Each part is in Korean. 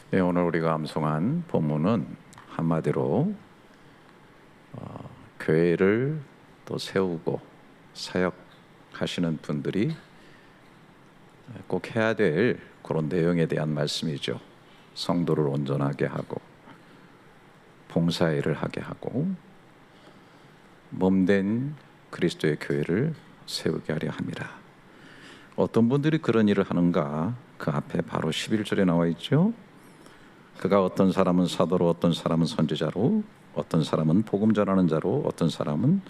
네, 오늘 우리가 암송한 본문은 한마디로 교회를 또 세우고 사역하시는 분들이 꼭 해야 될 그런 내용에 대한 말씀이죠. 성도를 온전하게 하고 봉사일을 하게 하고 몸된 그리스도의 교회를 세우게 하려 함이라. 어떤 분들이 그런 일을 하는가? 그 앞에 바로 11절에 나와 있죠. 그가 어떤 사람은 사도로, 어떤 사람은 선지자로, 어떤 사람은 복음 전하는 자로, 어떤 사람은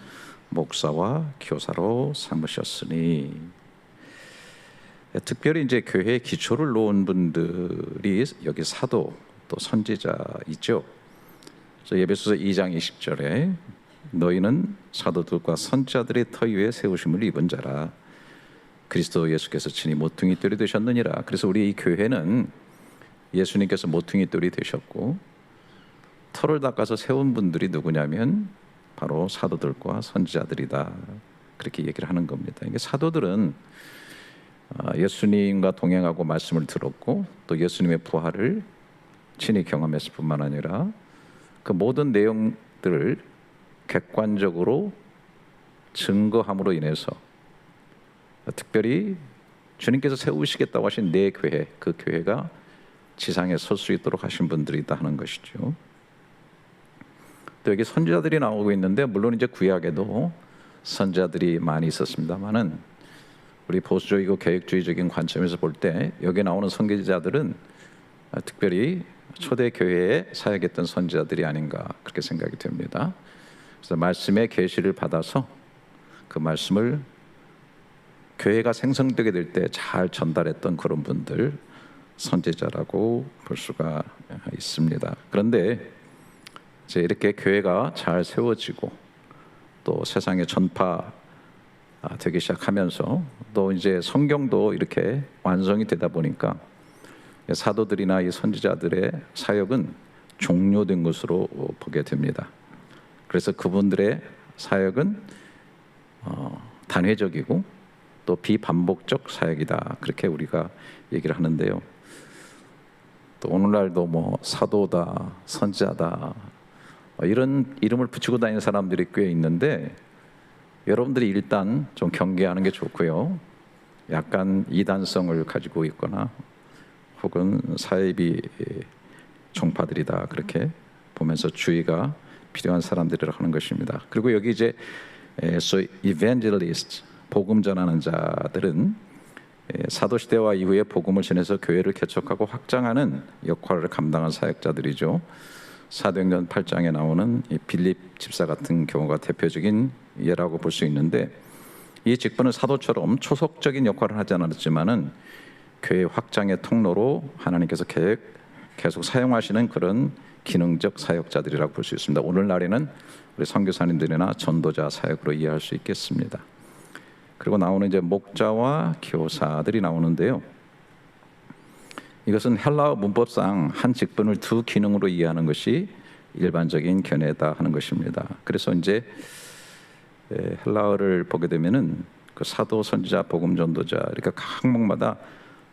목사와 교사로 삼으셨으니. 특별히 이제 교회의 기초를 놓은 분들이 여기 사도 또 선지자 있죠. 에베소서 2장 20절에 너희는 사도들과 선지자들의 터 위에 세우심을 입은 자라. 그리스도 예수께서 친히 모퉁이 돌이 되셨느니라. 그래서 우리 이 교회는 예수님께서 모퉁이 돌이 되셨고 터를 닦아서 세운 분들이 누구냐면 바로 사도들과 선지자들이다. 그렇게 얘기를 하는 겁니다. 이게 사도들은 예수님과 동행하고 말씀을 들었고 또 예수님의 부활을 친히 경험했을 뿐만 아니라 그 모든 내용들을 객관적으로 증거함으로 인해서 특별히 주님께서 세우시겠다고 하신 내 교회, 그 교회가 지상에 설 수 있도록 하신 분들이 있다 하는 것이죠. 또 여기 선지자들이 나오고 있는데 물론 이제 구약에도 선지자들이 많이 있었습니다만은 우리 보수적이고 계획주의적인 관점에서 볼 때 여기 나오는 선지자들은 특별히 초대 교회에 사역했던 선지자들이 아닌가 그렇게 생각이 됩니다. 그래서 말씀의 계시를 받아서 그 말씀을 교회가 생성되게 될 때 잘 전달했던 그런 분들 선지자라고 볼 수가 있습니다. 그런데 이제 이렇게 교회가 잘 세워지고 또 세상에 전파되기 시작하면서 또 이제 성경도 이렇게 완성이 되다 보니까 사도들이나 이 선지자들의 사역은 종료된 것으로 보게 됩니다. 그래서 그분들의 사역은 단회적이고 또 비반복적 사역이다. 그렇게 우리가 얘기를 하는데요. 또 오늘날도 뭐 사도다, 선지자다 이런 이름을 붙이고 다니는 사람들이 꽤 있는데 여러분들이 일단 좀 경계하는 게 좋고요. 약간 이단성을 가지고 있거나 혹은 사이비 종파들이다 그렇게 보면서 주의가 필요한 사람들이라 하는 것입니다. 그리고 여기 이제 so evangelist 복음 전하는 자들은 사도 시대와 이후에 복음을 전해서 교회를 개척하고 확장하는 역할을 감당한 사역자들이죠. 사도행전 8장에 나오는 이 빌립 집사 같은 경우가 대표적인 예라고 볼 수 있는데 이 직분은 사도처럼 초속적인 역할을 하지 않았지만은 교회 확장의 통로로 하나님께서 계속 사용하시는 그런 기능적 사역자들이라고 볼 수 있습니다. 오늘날에는 우리 선교사님들이나 전도자 사역으로 이해할 수 있겠습니다. 그리고 나오는 이제 목자와 교사들이 나오는데요. 이것은 헬라어 문법상 한 직분을 두 기능으로 이해하는 것이 일반적인 견해다 하는 것입니다. 그래서 이제 헬라어를 보게 되면은 그 사도, 선지자, 복음 전도자 이렇게 각 항목마다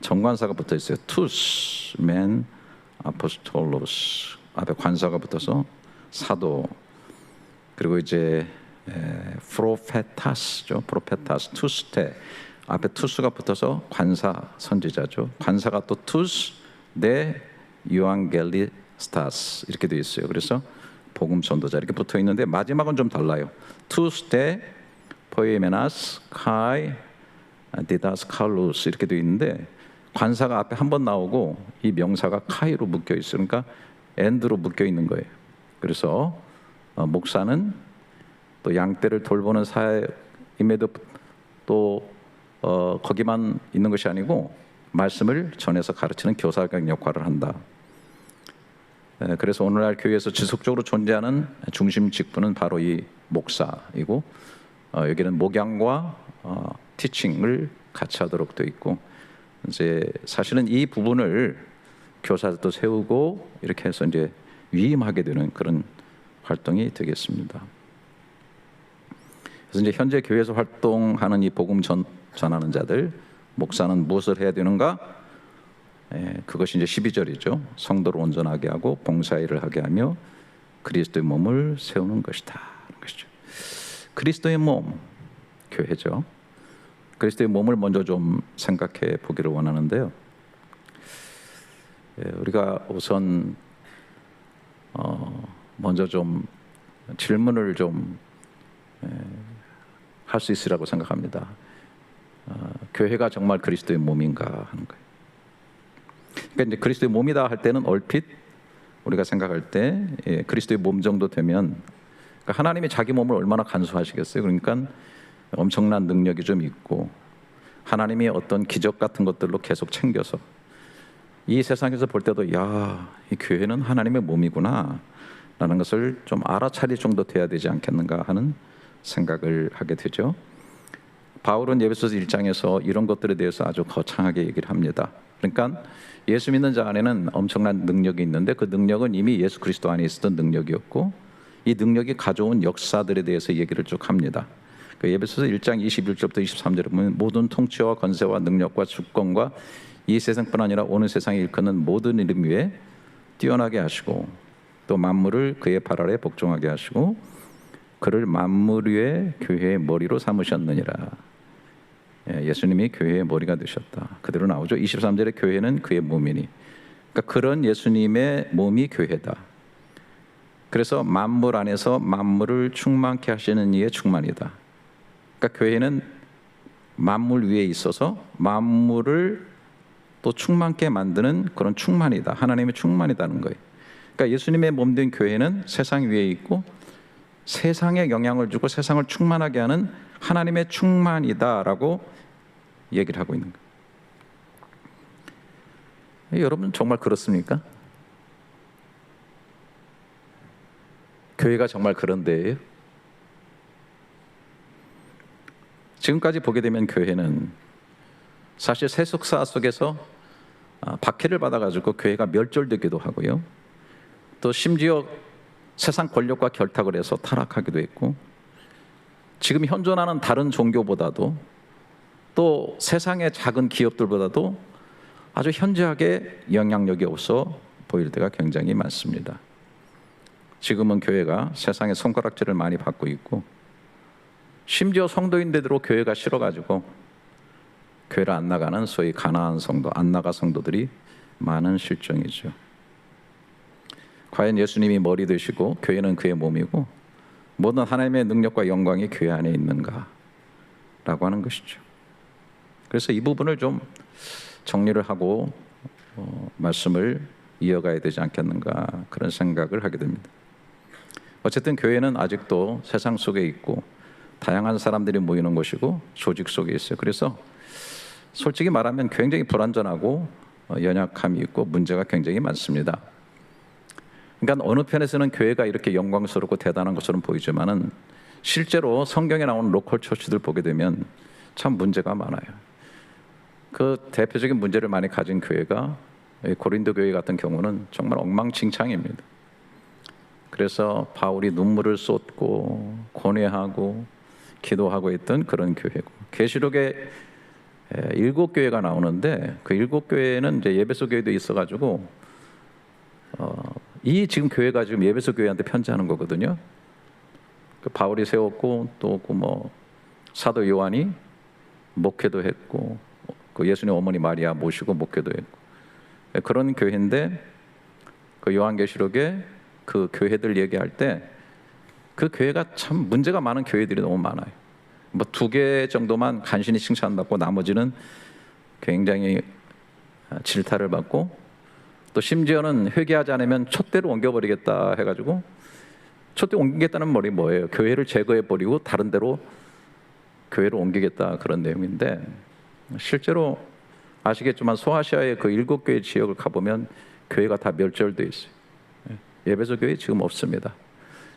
정관사가 붙어 있어요. 투스, 맨, 아포스톨로스 앞에 관사가 붙어서 사도 그리고 이제 프로페타스죠. 프로페타스 투스테 앞에 투스가 붙어서 관사 선지자죠. 관사가 또 투스 네 유앙겔리스타스 이렇게 되어 있어요. 그래서 복음 전도자 이렇게 붙어 있는데 마지막은 좀 달라요. 투스테 포에메나스 카이 디다스 칼루스 이렇게 되어 있는데 관사가 앞에 한 번 나오고 이 명사가 카이로 묶여 있어요. 그러니까 엔드로 묶여 있는 거예요. 그래서 목사는 또 양떼를 돌보는 사역임에도 또 거기만 있는 것이 아니고 말씀을 전해서 가르치는 교사적 역할을 한다. 그래서 오늘날 교회에서 지속적으로 존재하는 중심 직분은 바로 이 목사이고 여기는 목양과 티칭을 같이 하도록 되어 있고 이제 사실은 이 부분을 교사들도 세우고 이렇게 해서 이제 위임하게 되는 그런 활동이 되겠습니다. 그래서 이제 현재 교회에서 활동하는 이 복음 전하는 자들 목사는 무엇을 해야 되는가? 그것이 이제 12절이죠. 성도를 온전하게 하고 봉사일을 하게 하며 그리스도의 몸을 세우는 것이다. 것이죠. 그리스도의 몸, 교회죠. 그리스도의 몸을 먼저 좀 생각해 보기를 원하는데요. 우리가 우선 먼저 좀 질문을 좀 할 수 있으라고 생각합니다. 교회가 정말 그리스도의 몸인가 하는 거예요. 그러니까 이제 그리스도의 몸이다 할 때는 얼핏 우리가 생각할 때 그리스도의 몸 정도 되면, 그러니까 하나님이 자기 몸을 얼마나 간수하시겠어요. 그러니까 엄청난 능력이 좀 있고 하나님이 어떤 기적 같은 것들로 계속 챙겨서 이 세상에서 볼 때도 이 교회는 하나님의 몸이구나 라는 것을 좀 알아차릴 정도 돼야 되지 않겠는가 하는 생각을 하게 되죠. 바울은 에베소서 1장에서 이런 것들에 대해서 아주 거창하게 얘기를 합니다. 그러니까 예수 믿는 자 안에는 엄청난 능력이 있는데 그 능력은 이미 예수 그리스도 안에 있었던 능력이었고 이 능력이 가져온 역사들에 대해서 얘기를 쭉 합니다. 그 에베소서 1장 21절부터 23절에 보면 모든 통치와 권세와 능력과 주권과 이 세상뿐 아니라 오는 세상에 일컫는 모든 이름 위에 뛰어나게 하시고 또 만물을 그의 발 아래 복종하게 하시고 그를 만물 위에 교회의 머리로 삼으셨느니라. 예수님이 교회의 머리가 되셨다. 그대로 나오죠. 23절에 교회는 그의 몸이니. 그러니까 그런 예수님의 몸이 교회다. 그래서 만물 안에서 만물을 충만케 하시는 이의 충만이다. 그러니까 교회는 만물 위에 있어서 만물을 또 충만케 만드는 그런 충만이다. 하나님의 충만이다는 거예요. 그러니까 예수님의 몸 된 교회는 세상 위에 있고 세상에 영향을 주고 세상을 충만하게 하는 하나님의 충만이다라고 얘기를 하고 있는 거예요. 여러분 정말 그렇습니까? 교회가 정말 그런 데예요? 지금까지 보게 되면 교회는 사실 세속사 속에서 박해를 받아가지고 교회가 멸절되기도 하고요. 또 심지어 세상 권력과 결탁을 해서 타락하기도 했고 지금 현존하는 다른 종교보다도 또 세상의 작은 기업들보다도 아주 현저하게 영향력이 없어 보일 때가 굉장히 많습니다. 지금은 교회가 세상의 손가락질을 많이 받고 있고 심지어 성도인들도 교회가 싫어가지고 교회를 안 나가는 소위 가난한 성도, 안 나가 성도들이 많은 실정이죠. 과연 예수님이 머리 되시고 교회는 그의 몸이고 모든 하나님의 능력과 영광이 교회 안에 있는가? 라고 하는 것이죠. 그래서 이 부분을 좀 정리를 하고 말씀을 이어가야 되지 않겠는가 그런 생각을 하게 됩니다. 어쨌든 교회는 아직도 세상 속에 있고 다양한 사람들이 모이는 곳이고 조직 속에 있어요. 그래서 솔직히 말하면 굉장히 불완전하고 연약함이 있고 문제가 굉장히 많습니다. 그러니까 어느 편에서는 교회가 이렇게 영광스럽고 대단한 것처럼 보이지만은 실제로 성경에 나오는 로컬 처치들 보게 되면 참 문제가 많아요. 그 대표적인 문제를 많이 가진 교회가 고린도 교회 같은 경우는 정말 엉망진창입니다. 그래서 바울이 눈물을 쏟고 고뇌하고 기도하고 있던 그런 교회고, 계시록에 7교회가 나오는데 그 7교회는 이제 예배소 교회도 있어가지고 이 지금 교회가 지금 예배소 교회한테 편지하는 거거든요. 그 바울이 세웠고 또 그 뭐 사도 요한이 목회도 했고 그 예수님 어머니 마리아 모시고 목회도 했고 그런 교회인데 그 요한계시록에 그 교회들 얘기할 때 그 교회가 참 문제가 많은 교회들이 너무 많아요. 뭐 2개 정도만 간신히 칭찬받고 나머지는 굉장히 질타를 받고 또 심지어는 회개하지 않으면 촛대로 옮겨버리겠다 해가지고 촛대 옮기겠다는 말이 뭐예요? 교회를 제거해버리고 다른 데로 교회를 옮기겠다 그런 내용인데 실제로 아시겠지만 소아시아의 그 7교회 지역을 가보면 교회가 다 멸절되어 있어요. 예배소 교회 지금 없습니다.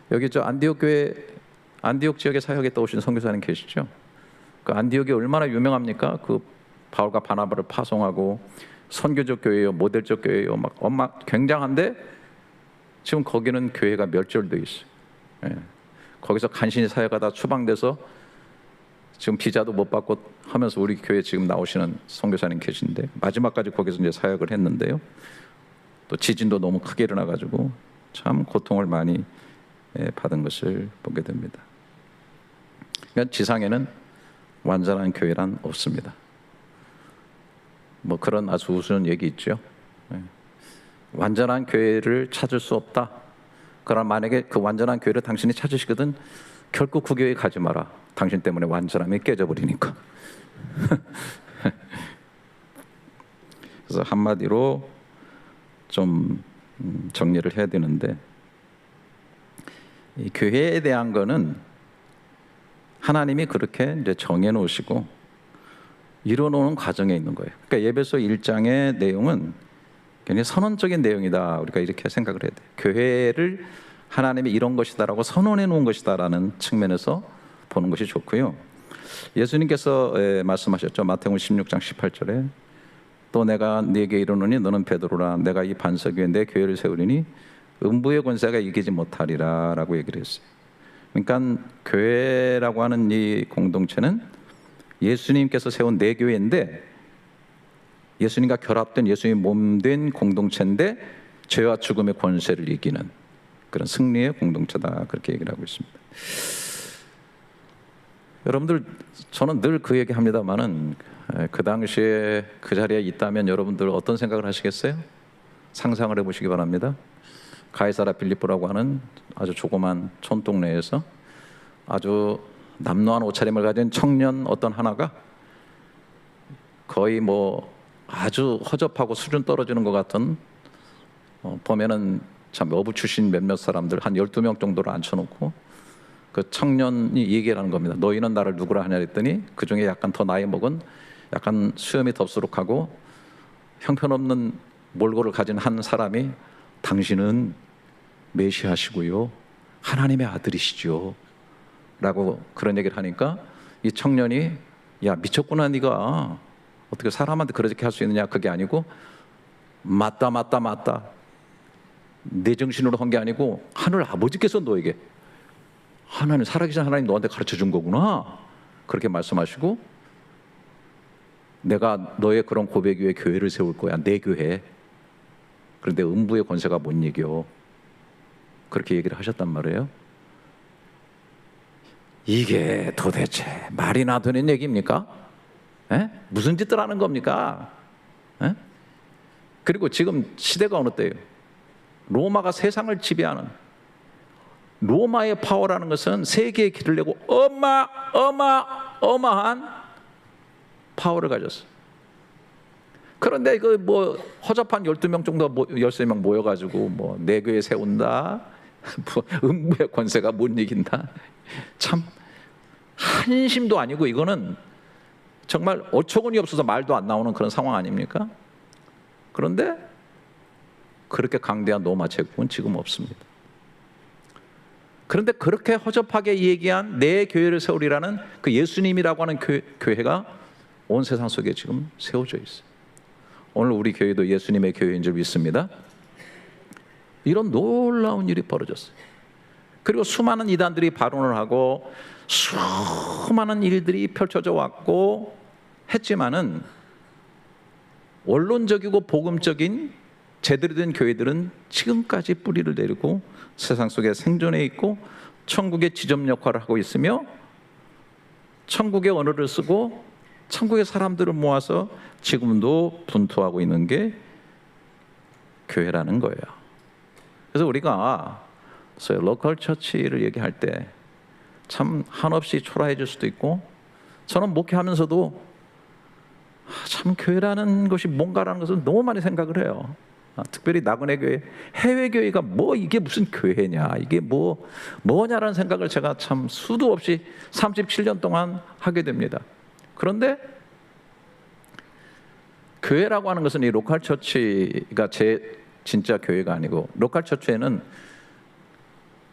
여기 저 안디옥 교회 안디옥 지역에 사역했다 오신 선교사님 계시죠? 그 안디옥이 얼마나 유명합니까? 그 바울과 바나바를 파송하고 선교적 교회요, 모델적 교회요, 막 굉장한데 지금 거기는 교회가 멸절돼 있어요. 거기서 간신히 사역하다 추방돼서 지금 비자도 못 받고 하면서 우리 교회 지금 나오시는 선교사님 계신데 마지막까지 거기서 이제 사역을 했는데요. 또 지진도 너무 크게 일어나가지고 참 고통을 많이 받은 것을 보게 됩니다. 그러니까 지상에는 완전한 교회란 없습니다. 뭐 그런 아주 우스운 얘기 있죠. 완전한 교회를 찾을 수 없다. 그러나 만약에 그 완전한 교회를 당신이 찾으시거든 결코 그 교회에 가지 마라. 당신 때문에 완전함이 깨져버리니까. 그래서 한마디로 좀 정리를 해야 되는데, 이 교회에 대한 거는 하나님이 그렇게 이제 정해 놓으시고 이뤄 놓은 과정에 있는 거예요. 그러니까 에베소 1장의 내용은 굉장히 선언적인 내용이다. 우리가 이렇게 생각을 해야 돼요. 교회를 하나님이 이런 것이다라고 선언해 놓은 것이다라는 측면에서 보는 것이 좋고요. 예수님께서 말씀하셨죠. 마태복음 16장 18절에 또 내가 네게 이르노니 너는 베드로라 내가 이 반석 위에 내 교회를 세우리니 음부의 권세가 이기지 못하리라 라고 얘기를 했어요. 그러니까 교회라고 하는 이 공동체는 예수님께서 세운 내 교회인데 예수님과 결합된 예수님 몸된 공동체인데 죄와 죽음의 권세를 이기는 그런 승리의 공동체다 그렇게 얘기를 하고 있습니다. 여러분들 저는 늘 그 얘기 합니다만은 그 당시에 그 자리에 있다면 여러분들 어떤 생각을 하시겠어요? 상상을 해보시기 바랍니다. 가이사라 빌립보라고 하는 아주 조그만 촌동네에서 아주 남루한 옷차림을 가진 청년 어떤 하나가 거의 뭐 아주 허접하고 수준 떨어지는 것 같은 보면은 참 어부 출신 몇몇 사람들 한 12명 정도를 앉혀놓고 그 청년이 얘기를 하는 겁니다. 너희는 나를 누구라 하냐 했더니 그 중에 약간 더 나이 먹은 약간 수염이 덥수룩하고 형편없는 몰골을 가진 한 사람이 당신은 메시아시고요 하나님의 아들이시죠 라고 그런 얘기를 하니까 이 청년이 야 미쳤구나 네가 어떻게 사람한테 그렇게 할 수 있느냐. 그게 아니고 맞다 내 정신으로 한 게 아니고 하늘 아버지께서 너에게 하나님 살아계신 하나님 너한테 가르쳐 준 거구나 그렇게 말씀하시고 내가 너의 그런 고백 위에 교회를 세울 거야 내 교회. 그런데 음부의 권세가 못 이겨 그렇게 얘기를 하셨단 말이에요. 이게 도대체 말이나 되는 얘기입니까? 에? 무슨 짓들 하는 겁니까? 에? 그리고 지금 시대가 어느 때예요? 로마가 세상을 지배하는 로마의 파워라는 것은 세계에 길을 내고 어마어마한 파워를 가졌어. 그런데 그 뭐 허접한 12명 정도 13명 모여가지고 뭐 내 교회 세운다 뭐 음부의 권세가 못 이긴다 참 한심도 아니고 이거는 정말 어처구니 없어서 말도 안 나오는 그런 상황 아닙니까? 그런데 그렇게 강대한 로마 제국은 지금 없습니다. 그런데 그렇게 허접하게 얘기한 내 교회를 세우리라는 그 예수님이라고 하는 교회가 온 세상 속에 지금 세워져 있어요. 오늘 우리 교회도 예수님의 교회인 줄 믿습니다. 이런 놀라운 일이 벌어졌어요. 그리고 수많은 이단들이 발언을 하고 수많은 일들이 펼쳐져 왔고 했지만은 원론적이고 복음적인 제대로 된 교회들은 지금까지 뿌리를 내리고 세상 속에 생존해 있고 천국의 지점 역할을 하고 있으며 천국의 언어를 쓰고 천국의 사람들을 모아서 지금도 분투하고 있는 게 교회라는 거예요. 그래서 우리가 소위 로컬 처치를 얘기할 때 참 한없이 초라해질 수도 있고 저는 목회하면서도 참 교회라는 것이 뭔가라는 것을 너무 많이 생각을 해요. 특별히 나그네 교회, 해외 교회가 뭐 이게 무슨 교회냐, 이게 뭐냐라는 생각을 제가 참 수도 없이 37년 동안 하게 됩니다. 그런데 교회라고 하는 것은 이 로컬 처치가 제 진짜 교회가 아니고 로컬 처치에는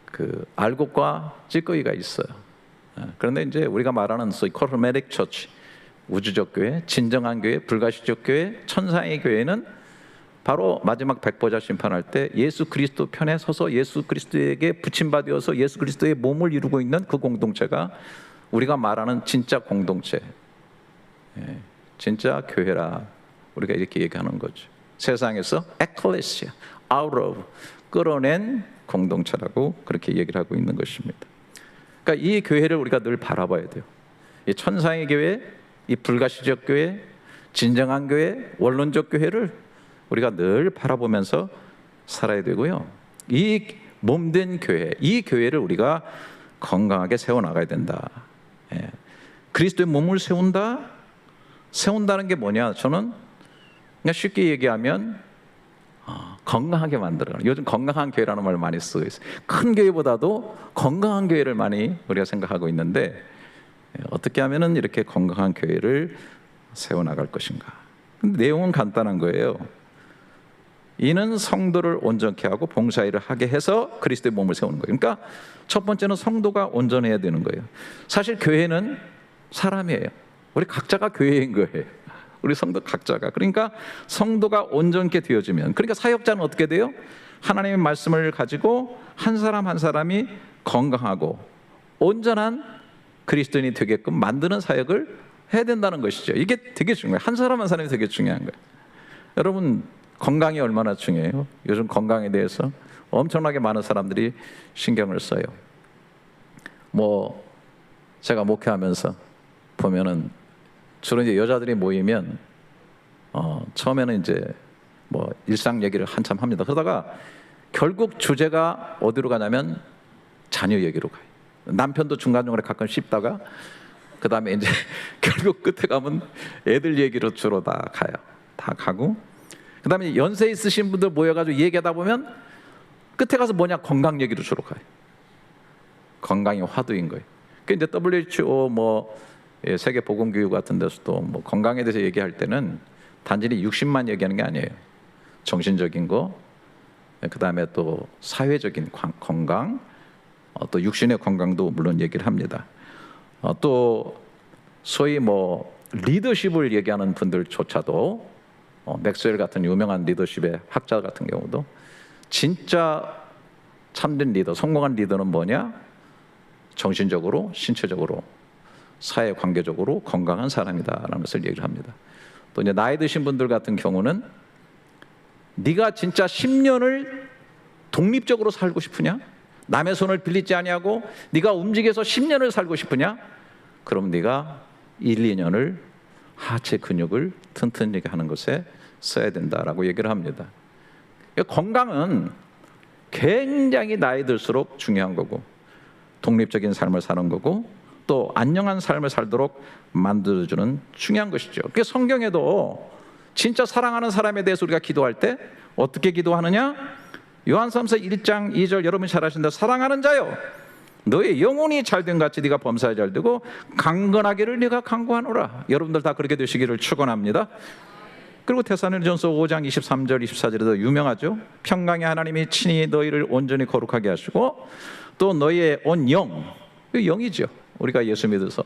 그 알곡과 찌꺼기가 있어요. 그런데 이제 우리가 말하는 소위 코스메틱 처치, 우주적 교회, 진정한 교회, 불가시적 교회, 천사의 교회는 바로 마지막 백보자 심판할 때 예수 그리스도 편에 서서 예수 그리스도에게 붙임받아서 예수 그리스도의 몸을 이루고 있는 그 공동체가 우리가 말하는 진짜 공동체, 진짜 교회라 우리가 이렇게 얘기하는 거죠. 세상에서 에클레시아, out of, 끌어낸 공동체라고 그렇게 얘기를 하고 있는 것입니다. 그러니까 이 교회를 우리가 늘 바라봐야 돼요. 이 천상의 교회, 이 불가시적 교회, 진정한 교회, 원론적 교회를 우리가 늘 바라보면서 살아야 되고요. 이 몸된 교회, 이 교회를 우리가 건강하게 세워나가야 된다. 그리스도의 몸을 세운다는 게 뭐냐? 저는 그냥 쉽게 얘기하면 건강하게 만들어. 요즘 건강한 교회라는 말을 많이 쓰고 있어요. 큰 교회보다도 건강한 교회를 많이 우리가 생각하고 있는데, 어떻게 하면은 이렇게 건강한 교회를 세워나갈 것인가? 근데 내용은 간단한 거예요. 이는 성도를 온전케 하고 봉사일을 하게 해서 그리스도의 몸을 세우는 거예요. 그러니까 첫 번째는 성도가 온전해야 되는 거예요. 사실 교회는 사람이에요. 우리 각자가 교회인 거예요. 우리 성도 각자가. 그러니까 성도가 온전케 되어지면, 그러니까 사역자는 어떻게 돼요? 하나님의 말씀을 가지고 한 사람 한 사람이 건강하고 온전한 그리스도인이 되게끔 만드는 사역을 해야 된다는 것이죠. 이게 되게 중요해요. 한 사람 한 사람이 되게 중요한 거예요. 여러분, 건강이 얼마나 중요해요? 요즘 건강에 대해서 엄청나게 많은 사람들이 신경을 써요. 제가 목회하면서 보면은 주로 이제 여자들이 모이면 처음에는 이제 일상 얘기를 한참 합니다. 그러다가 결국 주제가 어디로 가냐면 자녀 얘기로 가요. 남편도 중간중간에 가끔 씹다가 그 다음에 이제 결국 끝에 가면 애들 얘기로 주로 다 가요. 다 가고, 그 다음에 연세 있으신 분들 모여가지고 얘기하다 보면 끝에 가서 뭐냐? 건강 얘기로 주로 가요. 건강이 화두인 거예요. 그 이제 WHO 세계보건기구 같은 데서도 건강에 대해서 얘기할 때는 단순히 60만 얘기하는 게 아니에요. 정신적인 거, 그 다음에 또 사회적인 건강, 또 육신의 건강도 물론 얘기를 합니다. 또 소위 리더십을 얘기하는 분들조차도 맥스웰 같은 유명한 리더십의 학자 같은 경우도 진짜 참된 리더, 성공한 리더는 뭐냐? 정신적으로, 신체적으로, 사회 관계적으로 건강한 사람이다라는 것을 얘기를 합니다. 또 이제 나이 드신 분들 같은 경우는 네가 진짜 10년을 독립적으로 살고 싶으냐? 남의 손을 빌리지 아니하고 네가 움직여서 10년을 살고 싶으냐? 그럼 네가 1, 2년을 하체 근육을 튼튼하게 하는 것에 써야 된다라고 얘기를 합니다. 건강은 굉장히 나이 들수록 중요한 거고, 독립적인 삶을 사는 거고, 또 안녕한 삶을 살도록 만들어주는 중요한 것이죠. 그래서 성경에도 진짜 사랑하는 사람에 대해서 우리가 기도할 때 어떻게 기도하느냐? 요한삼서 1장 2절 여러분이 잘 아신다. 사랑하는 자여, 너의 영혼이 잘된 같이 네가 범사에 잘되고 강건하기를 네가 강구하노라. 여러분들 다 그렇게 되시기를 축원합니다. 그리고 데살로니가전서 5장 23절 24절에도 유명하죠. 평강의 하나님이 친히 너희를 온전히 거룩하게 하시고 또 너희의 온 영, 영이죠. 우리가 예수 믿어서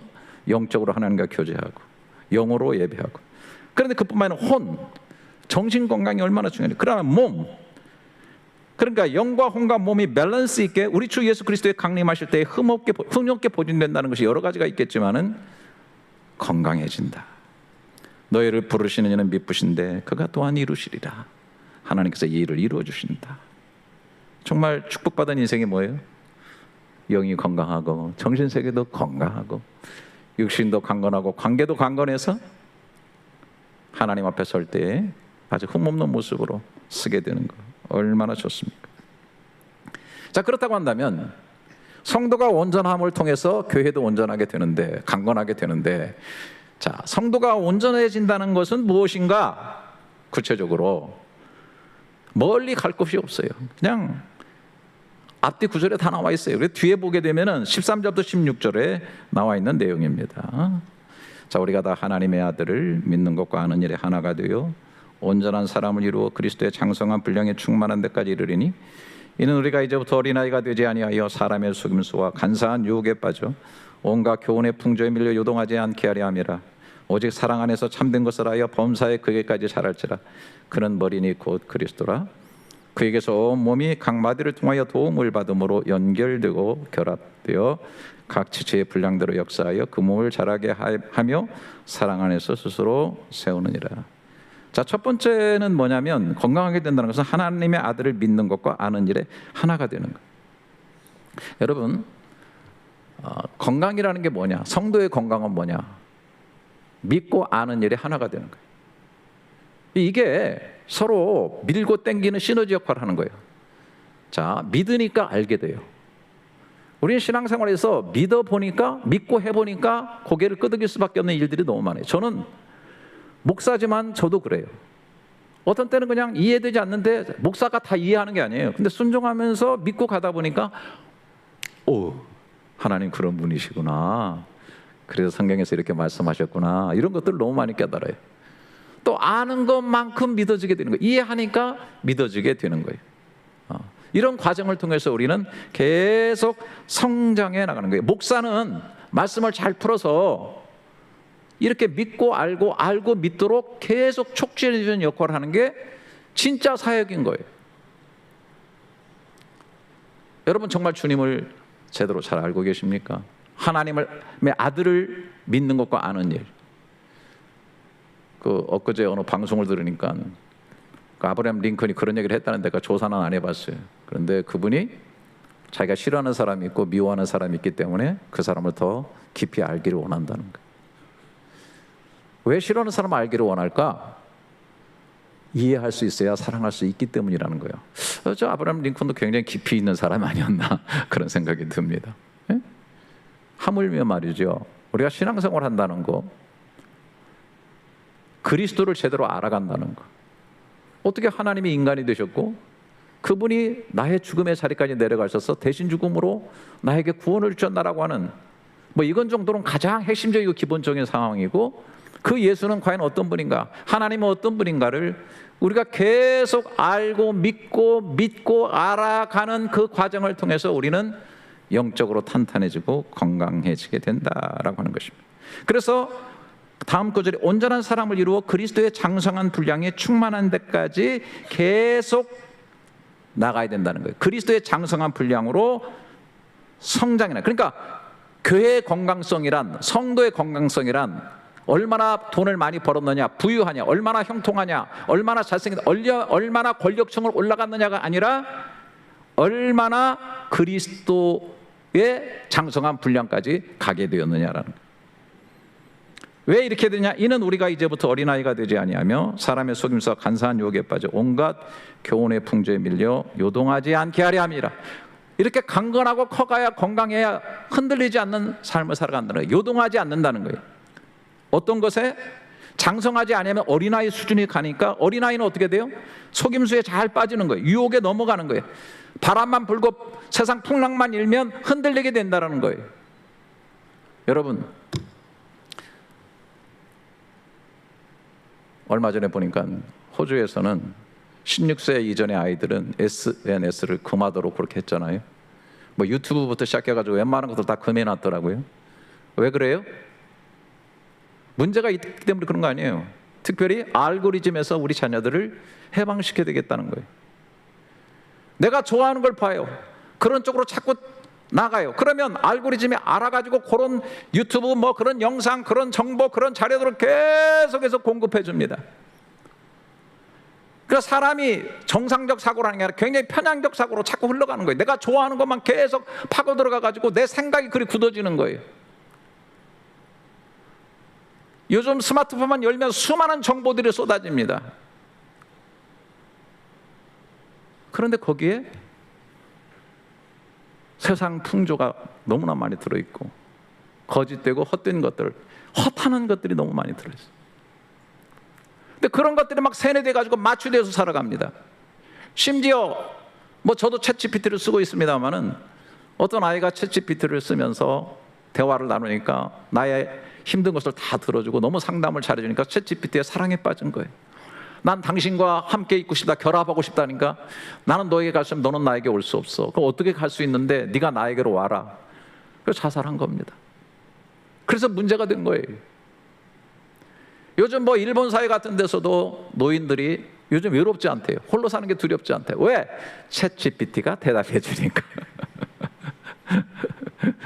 영적으로 하나님과 교제하고 영으로 예배하고, 그런데 그뿐만 아니라 혼, 정신 건강이 얼마나 중요해요. 그러나 몸, 그러니까 영과 혼과 몸이 밸런스 있게 우리 주 예수 그리스도의 강림하실 때 흠없게 보존된다는 것이 여러 가지가 있겠지만은 건강해진다. 너희를 부르시는 이는 미쁘신데 그가 또한 이루시리라. 하나님께서 이 일을 이루어 주신다. 정말 축복받은 인생이 뭐예요? 영이 건강하고 정신세계도 건강하고 육신도 강건하고 관계도 강건해서 하나님 앞에 설 때 아주 흠없는 모습으로 쓰게 되는 거 얼마나 좋습니까? 자, 그렇다고 한다면 성도가 온전함을 통해서 교회도 온전하게 되는데, 강건하게 되는데, 자, 성도가 온전해진다는 것은 무엇인가? 구체적으로 멀리 갈 곳이 없어요. 그냥 앞뒤 구절에 다 나와 있어요. 그래서 뒤에 보게 되면은 13절부터 16절에 나와 있는 내용입니다. 자, 우리가 다 하나님의 아들을 믿는 것과 아는 일에 하나가 되어 온전한 사람을 이루어 그리스도의 장성한 분량에 충만한 데까지 이르리니, 이는 우리가 이제부터 어린아이가 되지 아니하여 사람의 속임수와 간사한 유혹에 빠져 온갖 교훈의 풍조에 밀려 요동하지 않게 하려 함이라. 오직 사랑 안에서 참된 것을 하여 범사에 그에까지 자랄지라. 그는 머리니 곧 그리스도라. 그에게서 온 몸이 각 마디를 통하여 도움을 받음으로 연결되고 결합되어 각 지체의 분량대로 역사하여 그 몸을 자라게 하며 사랑 안에서 스스로 세우느니라. 자, 첫 번째는 뭐냐면 건강하게 된다는 것은 하나님의 아들을 믿는 것과 아는 일에 하나가 되는 거예요. 여러분, 건강이라는 게 뭐냐? 성도의 건강은 뭐냐? 믿고 아는 일에 하나가 되는 거예요. 이게 서로 밀고 당기는 시너지 역할을 하는 거예요. 자, 믿으니까 알게 돼요. 우리는 신앙생활에서 믿어보니까, 믿고 해보니까 고개를 끄덕일 수밖에 없는 일들이 너무 많아요. 저는 목사지만 저도 그래요. 어떤 때는 그냥 이해되지 않는데 목사가 다 이해하는 게 아니에요. 근데 순종하면서 믿고 가다 보니까 오, 하나님 그런 분이시구나. 그래서 성경에서 이렇게 말씀하셨구나. 이런 것들을 너무 많이 깨달아요. 또 아는 것만큼 믿어지게 되는 거예요. 이해하니까 믿어지게 되는 거예요. 이런 과정을 통해서 우리는 계속 성장해 나가는 거예요. 목사는 말씀을 잘 풀어서 이렇게 믿고 알고 믿도록 계속 촉진해 주는 역할을 하는 게 진짜 사역인 거예요. 여러분 정말 주님을 제대로 잘 알고 계십니까? 하나님의 아들을 믿는 것과 아는 일. 엊그제 어느 방송을 들으니까 아브라함 링컨이 그런 얘기를 했다는 데가 조사는 안 해봤어요. 그런데 그분이 자기가 싫어하는 사람이 있고 미워하는 사람이 있기 때문에 그 사람을 더 깊이 알기를 원한다는 거예요. 왜 싫어하는 사람을 알기를 원할까? 이해할 수 있어야 사랑할 수 있기 때문이라는 거예요. 저 아브라함 링컨도 굉장히 깊이 있는 사람이 아니었나 그런 생각이 듭니다. 예? 하물며 말이죠. 우리가 신앙생활 한다는 거, 그리스도를 제대로 알아간다는 거. 어떻게 하나님이 인간이 되셨고 그분이 나의 죽음의 자리까지 내려가셔서 대신 죽음으로 나에게 구원을 주셨다라고 하는 이건 정도는 가장 핵심적이고 기본적인 상황이고, 그 예수는 과연 어떤 분인가, 하나님은 어떤 분인가를 우리가 계속 알고 믿고 알아가는 그 과정을 통해서 우리는 영적으로 탄탄해지고 건강해지게 된다라고 하는 것입니다. 그래서 다음 구절에 온전한 사람을 이루어 그리스도의 장성한 분량에 충만한 데까지 계속 나가야 된다는 거예요. 그리스도의 장성한 분량으로 성장이나, 그러니까 교회의 건강성이란, 성도의 건강성이란 얼마나 돈을 많이 벌었느냐, 부유하냐, 얼마나 형통하냐, 얼마나 잘생겼냐, 얼마나 권력층을 올라갔느냐가 아니라 얼마나 그리스도의 장성한 분량까지 가게 되었느냐라는 거예요. 왜 이렇게 되냐? 이는 우리가 이제부터 어린아이가 되지 아니하며 사람의 속임수와 간사한 유혹에 빠져 온갖 교훈의 풍조에 밀려 요동하지 않게 하려 함이라. 이렇게 강건하고 커가야 건강해야 흔들리지 않는 삶을 살아간다는 거예요. 요동하지 않는다는 거예요. 어떤 것에? 장성하지 않으면 어린아이 수준이 가니까 어린아이는 어떻게 돼요? 속임수에 잘 빠지는 거예요. 유혹에 넘어가는 거예요. 바람만 불고 세상 풍랑만 일면 흔들리게 된다는 거예요. 여러분, 얼마 전에 보니까 호주에서는 16세 이전의 아이들은 SNS를 금하도록 그렇게 했잖아요. 유튜브부터 시작해가지고 웬만한 것들 다 금해놨더라고요. 왜 그래요? 문제가 있기 때문에 그런 거 아니에요. 특별히 알고리즘에서 우리 자녀들을 해방시켜야 되겠다는 거예요. 내가 좋아하는 걸 봐요. 그런 쪽으로 자꾸 나가요. 그러면 알고리즘이 알아가지고 그런 유튜브 그런 영상, 그런 정보, 그런 자료들을 계속해서 공급해 줍니다. 그래서 사람이 정상적 사고라는 게 아니라 굉장히 편향적 사고로 자꾸 흘러가는 거예요. 내가 좋아하는 것만 계속 파고 들어가가지고 내 생각이 그리 굳어지는 거예요. 요즘 스마트폰만 열면 수많은 정보들이 쏟아집니다. 그런데 거기에 세상 풍조가 너무나 많이 들어있고 거짓되고 헛된 것들, 헛하는 것들이 너무 많이 들어있어요. 근데 그런 것들이 막 세뇌돼가지고 마취돼서 살아갑니다. 심지어 저도 챗GPT를 쓰고 있습니다만은 어떤 아이가 챗GPT를 쓰면서 대화를 나누니까 나의 힘든 것을 다 들어주고 너무 상담을 잘해주니까 챗GPT의 사랑에 빠진 거예요. 난 당신과 함께 있고 싶다, 결합하고 싶다니까. 나는 너에게 갈 수 없으면 너는 나에게 올 수 없어. 그럼 어떻게 갈 수 있는데 네가 나에게로 와라. 그래서 자살한 겁니다. 그래서 문제가 된 거예요. 요즘 일본 사회 같은 데서도 노인들이 요즘 외롭지 않대요. 홀로 사는 게 두렵지 않대요. 왜? 챗GPT가 대답해 주니까.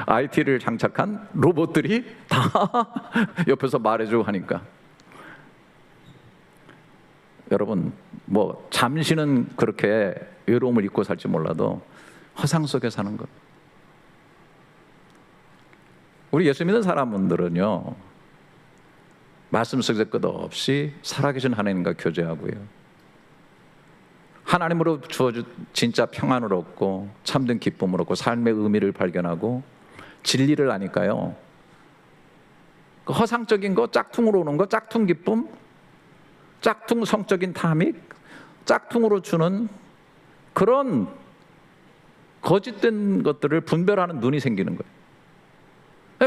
IT를 장착한 로봇들이 다 옆에서 말해주고 하니까. 여러분, 뭐 잠시는 그렇게 외로움을 잊고 살지 몰라도 허상 속에 사는 것. 우리 예수 믿는 사람들은요, 말씀 속에서 끝없이 살아계신 하나님과 교제하고요, 하나님으로 주어진 진짜 평안을 얻고 참된 기쁨을 얻고 삶의 의미를 발견하고 진리를 아니까요, 그 허상적인 거, 짝퉁으로 오는 거, 짝퉁 기쁨, 짝퉁 성적인 탐닉, 짝퉁으로 주는 그런 거짓된 것들을 분별하는 눈이 생기는 거예요.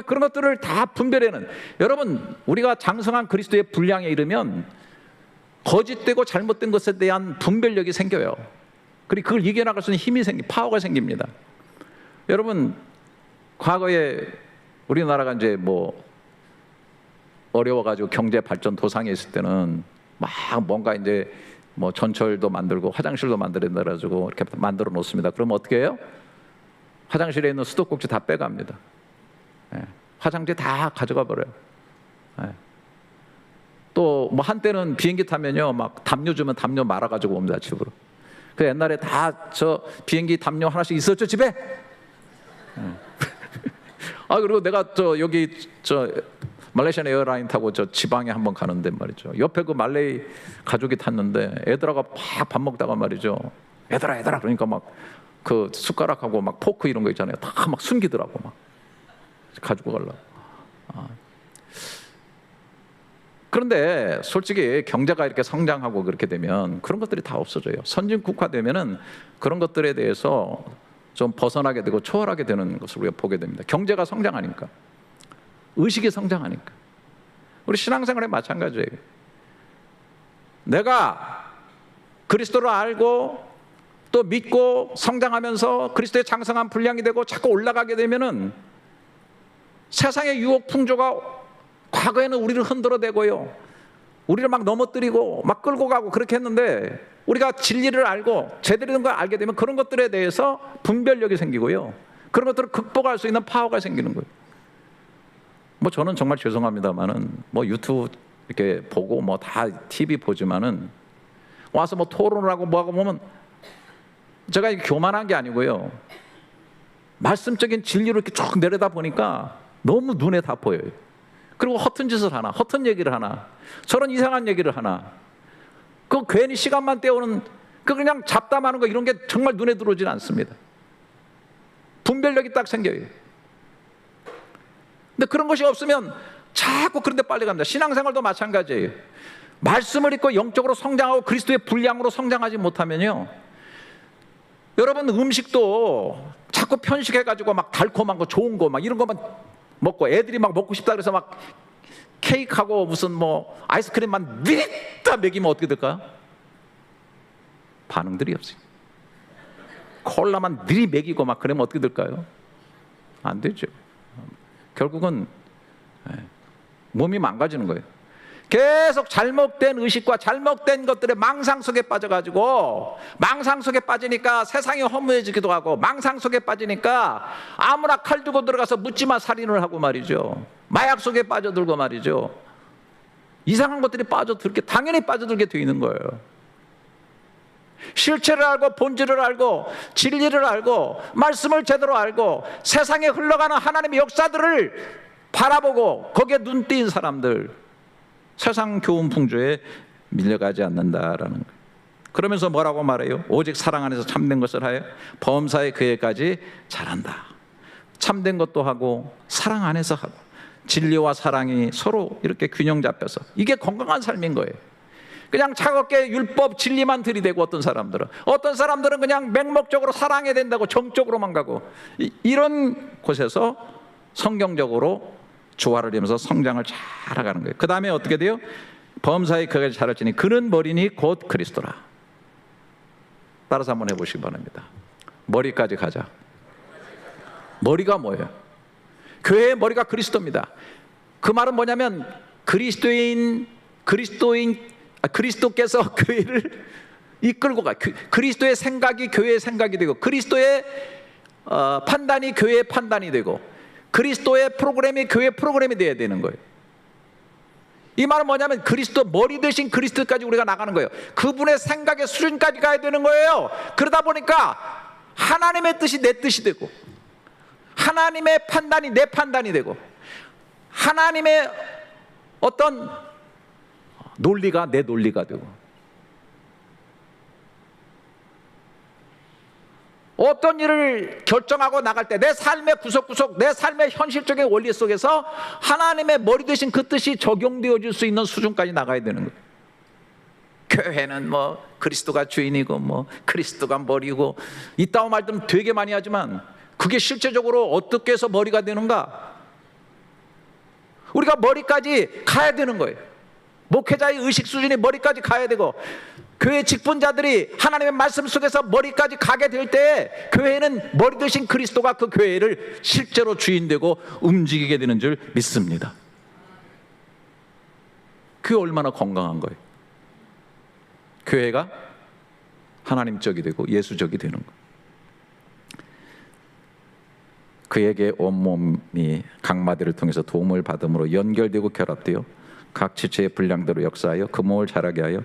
그런 것들을 다 분별해는, 여러분, 우리가 장성한 그리스도의 분량에 이르면 거짓되고 잘못된 것에 대한 분별력이 생겨요. 그리고 그걸 이겨나갈 수 있는 힘이 파워가 생깁니다. 여러분, 과거에 우리나라가 이제 뭐 어려워가지고 경제 발전 도상에 있을 때는 막 뭔가 이제 뭐 전철도 만들고 화장실도 만들어야 돼가지고 이렇게 만들어 놓습니다. 그러면 어떻게 해요? 화장실에 있는 수도꼭지 다 빼갑니다. 화장지 다 가져가 버려요. 또 뭐 한때는 비행기 타면요, 막 담요 주면 담요 말아가지고 옵니다, 집으로. 그 옛날에 다 저 비행기 담요 하나씩 있었죠, 집에. 그리고 내가 여기 말레이시안 에어라인 타고 지방에 한번 가는데 말이죠, 옆에 그 말레이 가족이 탔는데 애들하고 막 밥 먹다가 말이죠, 애들아 그러니까 막 그 숟가락하고 막 포크 이런 거 있잖아요, 다 막 숨기더라고, 막 가지고 가려고. 그런데 솔직히 경제가 이렇게 성장하고 그렇게 되면 그런 것들이 다 없어져요. 선진 국가 되면은 그런 것들에 대해서 좀 벗어나게 되고 초월하게 되는 것을 우리가 보게 됩니다. 경제가 성장하니까, 의식이 성장하니까. 우리 신앙생활에 마찬가지예요. 내가 그리스도를 알고 또 믿고 성장하면서 그리스도의 장성한 분량이 되고 자꾸 올라가게 되면은 세상의 유혹 풍조가 과거에는 우리를 흔들어대고요, 우리를 막 넘어뜨리고 막 끌고 가고 그렇게 했는데, 우리가 진리를 알고 제대로 된 걸 알게 되면 그런 것들에 대해서 분별력이 생기고요, 그런 것들을 극복할 수 있는 파워가 생기는 거예요. 뭐 저는 정말 죄송합니다만은 뭐 유튜브 이렇게 보고 뭐 다 TV 보지만은 와서 뭐 토론을 하고 뭐 하고 보면 제가 교만한 게 아니고요, 말씀적인 진리를 이렇게 쭉 내려다 보니까 너무 눈에 다 보여요. 그리고 허튼 짓을 하나, 허튼 얘기를 하나, 저런 이상한 얘기를 하나, 그 괜히 시간만 때우는 그 그냥 잡담하는 거, 이런 게 정말 눈에 들어오지는 않습니다. 분별력이 딱 생겨요. 근데 그런 것이 없으면 자꾸 그런 데 빨리 갑니다. 신앙생활도 마찬가지예요. 말씀을 읽고 영적으로 성장하고 그리스도의 분량으로 성장하지 못하면요, 여러분 음식도 자꾸 편식해가지고 막 달콤한 거, 좋은 거 막 이런 것만 먹고, 애들이 막 먹고 싶다 그래서 막 케이크하고 무슨 뭐 아이스크림만 미리다 먹이면 어떻게 될까요? 반응들이 없어요. 콜라만 미리 먹이고 막 그러면 어떻게 될까요? 안 되죠. 결국은 몸이 망가지는 거예요. 계속 잘못된 의식과 잘못된 것들의 망상 속에 빠져가지고, 망상 속에 빠지니까 세상이 허무해지기도 하고, 망상 속에 빠지니까 아무나 칼 들고 들어가서 묻지마 살인을 하고 말이죠, 마약 속에 빠져들고 말이죠, 이상한 것들이 빠져들게, 당연히 빠져들게 되어 있는 거예요. 실체를 알고 본질을 알고 진리를 알고 말씀을 제대로 알고 세상에 흘러가는 하나님의 역사들을 바라보고 거기에 눈 띄인 사람들, 세상 교훈 풍조에 밀려가지 않는다라는 거예요. 그러면서 뭐라고 말해요? 오직 사랑 안에서 참된 것을 하여 범사에 그에까지 잘한다. 참된 것도 하고 사랑 안에서 하고, 진리와 사랑이 서로 이렇게 균형 잡혀서, 이게 건강한 삶인 거예요. 그냥 차갑게 율법 진리만 들이대고, 어떤 사람들은 그냥 맹목적으로 사랑해야 된다고 정적으로만 가고, 이런 곳에서 성경적으로 조화를 이루면서 성장을 잘하는 거예요. 그 다음에 어떻게 돼요? 범사에 그가 자랄지니 그는 머리니 곧 그리스도라. 따라서 한번 해보시기 바랍니다. 머리까지 가자. 머리가 뭐예요? 교회의 머리가 그리스도입니다. 그 말은 뭐냐면 그리스도인 그리스도께서 교회를 이끌고 그리스도의 생각이 교회의 생각이 되고, 그리스도의 판단이 교회의 판단이 되고, 그리스도의 프로그램이 교회의 프로그램이 되어야 되는 거예요. 이 말은 뭐냐면 그리스도, 머리 대신 그리스도까지 우리가 나가는 거예요. 그분의 생각의 수준까지 가야 되는 거예요. 그러다 보니까 하나님의 뜻이 내 뜻이 되고, 하나님의 판단이 내 판단이 되고, 하나님의 어떤 논리가 내 논리가 되고, 어떤 일을 결정하고 나갈 때 내 삶의 구석구석, 내 삶의 현실적인 원리 속에서 하나님의 머리 대신 그 뜻이 적용되어질 수 있는 수준까지 나가야 되는 거예요. 교회는 뭐 그리스도가 주인이고 뭐 그리스도가 머리고, 이따위 말들은 되게 많이 하지만 그게 실제적으로 어떻게 해서 머리가 되는가? 우리가 머리까지 가야 되는 거예요. 목회자의 의식 수준이 머리까지 가야 되고, 교회 직분자들이 하나님의 말씀 속에서 머리까지 가게 될 때 교회는 머리 대신 그리스도가 그 교회를 실제로 주인되고 움직이게 되는 줄 믿습니다. 그게 얼마나 건강한 거예요. 교회가 하나님적이 되고 예수적이 되는 거예요. 그에게 온몸이 각 마디를 통해서 도움을 받음으로 연결되고 결합되어 각 지체의 분량대로 역사하여 그 몸을 자라게 하여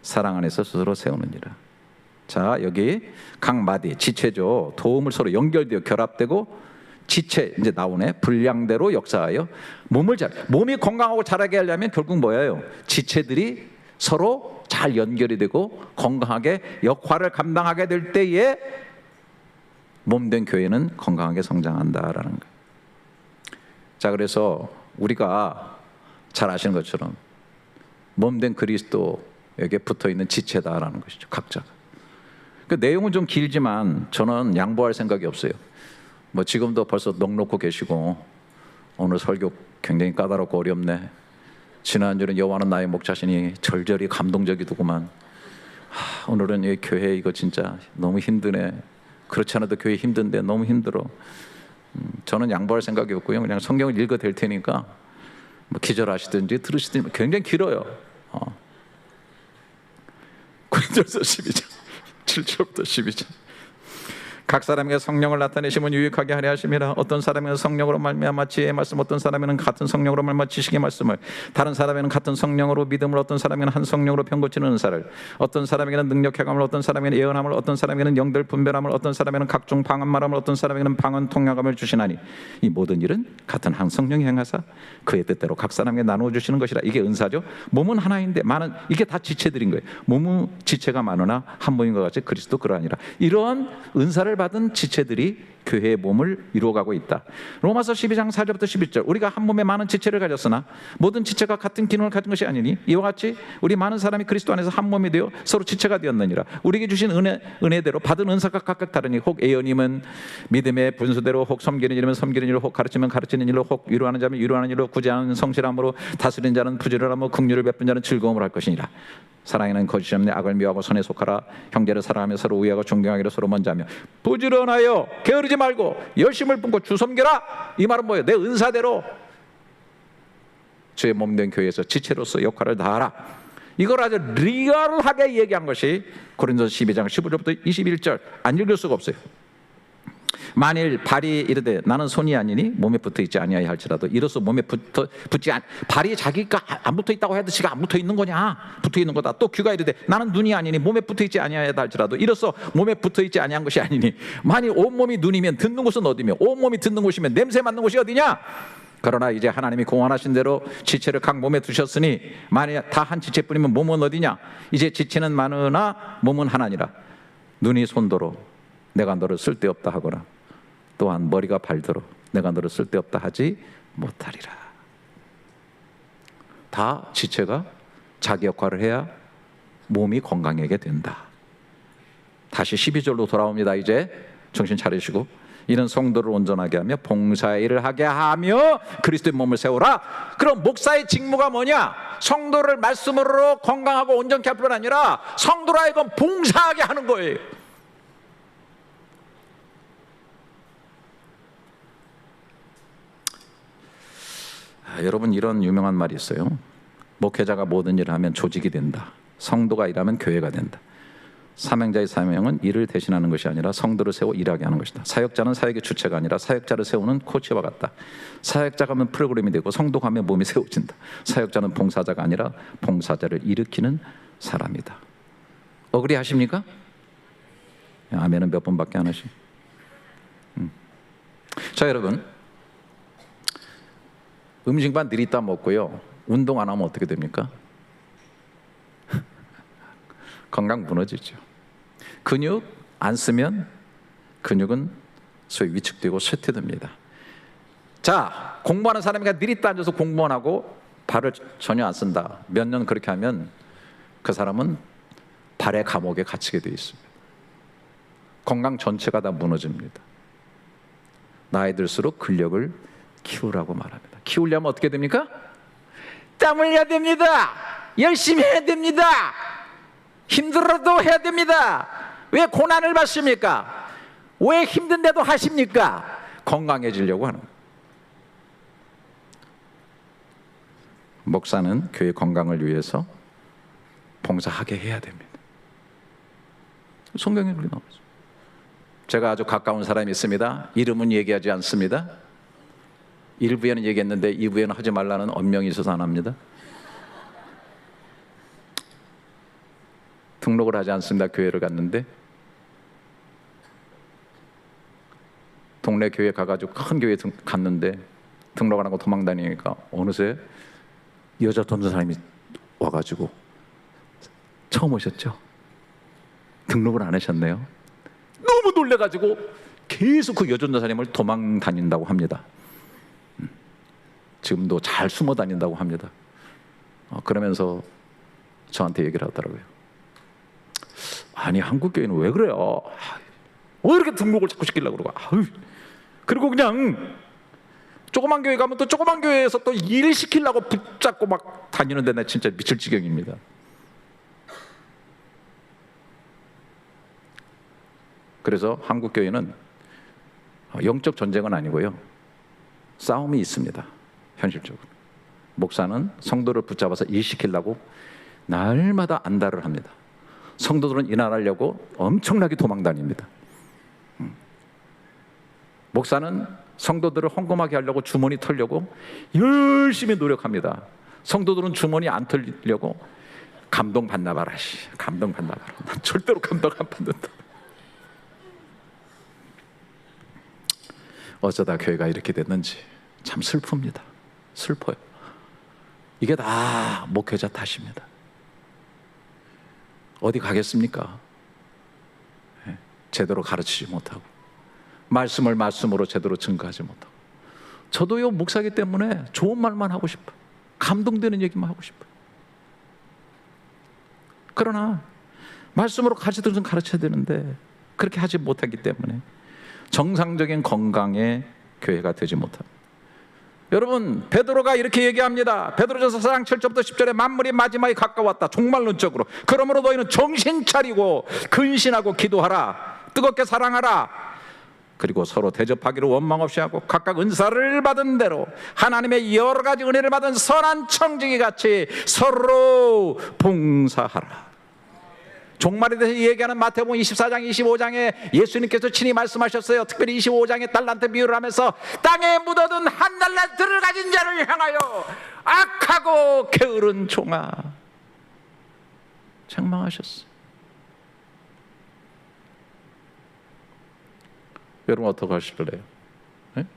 사랑 안에서 스스로 세우느니라. 자, 여기 각 마디, 지체죠. 도움을 서로 연결되어 결합되고, 지체 이제 나오네. 분량대로 역사하여 몸이 건강하고 자라게 하려면 결국 뭐예요? 지체들이 서로 잘 연결이 되고 건강하게 역할을 감당하게 될 때에 몸된 교회는 건강하게 성장한다라는 거예요. 자, 그래서 우리가 잘 아시는 것처럼 몸된 그리스도에게 붙어있는 지체다라는 것이죠. 각자가. 그 내용은 좀 길지만 저는 양보할 생각이 없어요. 뭐 지금도 벌써 넋놓고 계시고, 오늘 설교 굉장히 까다롭고 어렵네. 지난주는 여호와는 나의 목자시니 절절히 감동적이더구만. 오늘은 이 교회 이거 진짜 너무 힘드네. 그렇지 않아도 교회 힘든데 너무 힘들어. 저는 양보할 생각이 없고요. 그냥 성경을 읽어 댈 테니까 뭐 기절하시든지 들으시든지. 굉장히 길어요. 9절에서 12절, 7절부터 12절. 각 사람에게 성령을 나타내심은 유익하게 하려 하심이라. 어떤 사람에게는 성령으로 말미암아 지혜의 말씀, 어떤 사람에게는 같은 성령으로 말미암아 지식의 말씀을, 다른 사람에게는 같은 성령으로 믿음을, 어떤 사람에게는 한 성령으로 병 고치는 은사를, 어떤 사람에게는 능력 행함을, 어떤 사람에게는 예언함을, 어떤 사람에게는 영들 분별함을, 어떤 사람에게는 각종 방언 말함을, 어떤 사람에게는 방언 통역함을 주시나니 이 모든 일은 같은 한 성령이 행하사 그의 뜻대로 각 사람에게 나누어 주시는 것이라. 이게 은사죠. 몸은 하나인데 많은, 이게 다 지체들인 거예요. 몸은 지체가 많으나 한 몸인 것 같이 그리스도 그러하니라. 이런 은사를 받은 지체들이 교회의 몸을 이루어가고 있다. 로마서 12장 4절부터 11절. 우리가 한 몸에 많은 지체를 가졌으나 모든 지체가 같은 기능을 가진 것이 아니니 이와 같이 우리 많은 사람이 그리스도 안에서 한 몸이 되어 서로 지체가 되었느니라. 우리에게 주신 은혜대로 받은 은사가 각각 다르니 혹 예언임은 믿음의 분수대로, 혹 섬기는 일이면 섬기는 일로, 혹 가르치면 가르치는 일로, 혹 위로하는 자면 위로하는 일로, 구제하는 성실함으로, 다스리는 자는 부지런함으로, 긍휼을 베푼 자는 즐거움을 할 것이니라. 사랑에는 거짓이 없네. 악을 미워하고 선에 속하라. 형제를 사랑하며 서로 우애하고 존경하기로 서로 먼저 하며 부지런하여 게으르지 말고 열심을 뿜고 주 섬겨라. 이 말은 뭐예요? 내 은사대로 주의 몸된 교회에서 지체로서 역할을 다하라. 이걸 아주 리얼하게 얘기한 것이 고린도서 12장 15절부터 21절. 안 읽을 수가 없어요. 만일 발이 이르되 나는 손이 아니니 몸에 붙어 있지 아니하여 할지라도 이로써 몸에 붙지 발이 자기가 안 붙어 있다고 해도 지가 안 붙어 있는 거냐? 붙어 있는 거다. 또 귀가 이르되 나는 눈이 아니니 몸에 붙어 있지 아니하여다 할지라도 이로써 몸에 붙어 있지 아니한 것이 아니니 만일 온 몸이 눈이면 듣는 곳은 어디며 온 몸이 듣는 곳이면 냄새 맡는 곳이 어디냐? 그러나 이제 하나님이 공헌하신 대로 지체를 각 몸에 두셨으니 만일 다 한 지체뿐이면 몸은 어디냐? 이제 지체는 많으나 몸은 하나니라. 눈이 손도로 내가 너를 쓸데없다 하거나 또한 머리가 발도로 내가 너를 쓸데없다 하지 못하리라. 다 지체가 자기 역할을 해야 몸이 건강하게 된다. 다시 12절로 돌아옵니다. 이제 정신 차리시고 이는 성도를 온전하게 하며 봉사의 일을 하게 하며 그리스도의 몸을 세우라. 그럼 목사의 직무가 뭐냐? 성도를 말씀으로 건강하고 온전케 할 뿐 아니라 성도로 하여금 봉사하게 하는 거예요. 여러분, 이런 유명한 말이 있어요. 목회자가 모든 일을 하면 조직이 된다. 성도가 일하면 교회가 된다. 사명자의 사명은 일을 대신하는 것이 아니라 성도를 세워 일하게 하는 것이다. 사역자는 사역의 주체가 아니라 사역자를 세우는 코치와 같다. 사역자가 하면 프로그램이 되고 성도가 하면 몸이 세워진다. 사역자는 봉사자가 아니라 봉사자를 일으키는 사람이다. 어그리 하십니까? 아멘은 몇 번밖에 안 하시. 자, 여러분, 음식만 느리다 먹고요, 운동 안 하면 어떻게 됩니까? 건강 무너지죠. 근육 안 쓰면 근육은 소위 위축되고 쇠퇴됩니다. 자, 공부하는 사람이 느리다 앉아서 공부만 하고 발을 전혀 안 쓴다. 몇 년 그렇게 하면 그 사람은 발의 감옥에 갇히게 되어 있습니다. 건강 전체가 다 무너집니다. 나이 들수록 근력을 키우라고 말합니다. 키우려면 어떻게 됩니까? 땀 흘려야 됩니다. 열심히 해야 됩니다. 힘들어도 해야 됩니다. 왜 고난을 받습니까? 왜 힘든데도 하십니까? 건강해지려고 하는. 목사는 교회 건강을 위해서 봉사하게 해야 됩니다. 성경에 그렇게 나와 있어요. 제가 아주 가까운 사람이 있습니다. 이름은 얘기하지 않습니다. 1부에는 얘기했는데 2부에는 하지 말라는 엄명이 있어서 안 합니다. 등록을 하지 않습니다. 교회를 갔는데 동네 교회 가가지고 큰 교회 갔는데 등록 안 하고 도망다니니까 어느새 여자 전도사님이 와가지고 처음 오셨죠? 등록을 안 하셨네요. 너무 놀래가지고 계속 그 여자 전도사님을 도망 다닌다고 합니다. 지금도 잘 숨어 다닌다고 합니다. 그러면서 저한테 얘기를 하더라고요. 아니, 한국교회는 왜 그래요? 왜 이렇게 등록을 자꾸 시키려고 그러고. 그리고 그냥 조그만 교회 가면 또 조그만 교회에서 또 일 시키려고 붙잡고 막 다니는데 나 진짜 미칠 지경입니다. 그래서 한국교회는 영적 전쟁은 아니고요, 싸움이 있습니다. 현실적으로 목사는 성도를 붙잡아서 일 시키려고 날마다 안달을 합니다. 성도들은 일 안 하려고 엄청나게 도망다닙니다. 목사는 성도들을 헌금하게 하려고 주머니 털려고 열심히 노력합니다. 성도들은 주머니 안 털려고 감동 받나 봐라. 감동 받나 봐라. 난 절대로 감동 안 받는다. 어쩌다 교회가 이렇게 됐는지 참 슬픕니다. 슬퍼요. 이게 다 목회자 탓입니다. 어디 가겠습니까? 제대로 가르치지 못하고 말씀을 말씀으로 제대로 증거하지 못하고. 저도요, 목사기 때문에 좋은 말만 하고 싶어요. 감동되는 얘기만 하고 싶어요. 그러나 말씀으로 가르치듯이 가르쳐야 되는데 그렇게 하지 못하기 때문에 정상적인 건강의 교회가 되지 못합니다. 여러분, 베드로가 이렇게 얘기합니다. 베드로전서 4장 7절부터 10절에 만물이 마지막에 가까웠다. 종말론적으로. 그러므로 너희는 정신 차리고 근신하고 기도하라. 뜨겁게 사랑하라. 그리고 서로 대접하기를 원망 없이 하고 각각 은사를 받은 대로 하나님의 여러 가지 은혜를 받은 선한 청지기 같이 서로 봉사하라. 종말에 대해서 얘기하는 마태복음 24장 25장에 예수님께서 친히 말씀하셨어요. 특별히 25장에 달란트 비유를 하면서 땅에 묻어둔 한 달란트를 가진 자를 향하여 악하고 게으른 종아, 책망하셨어요. 여러분 어떻게 하실래요? 네?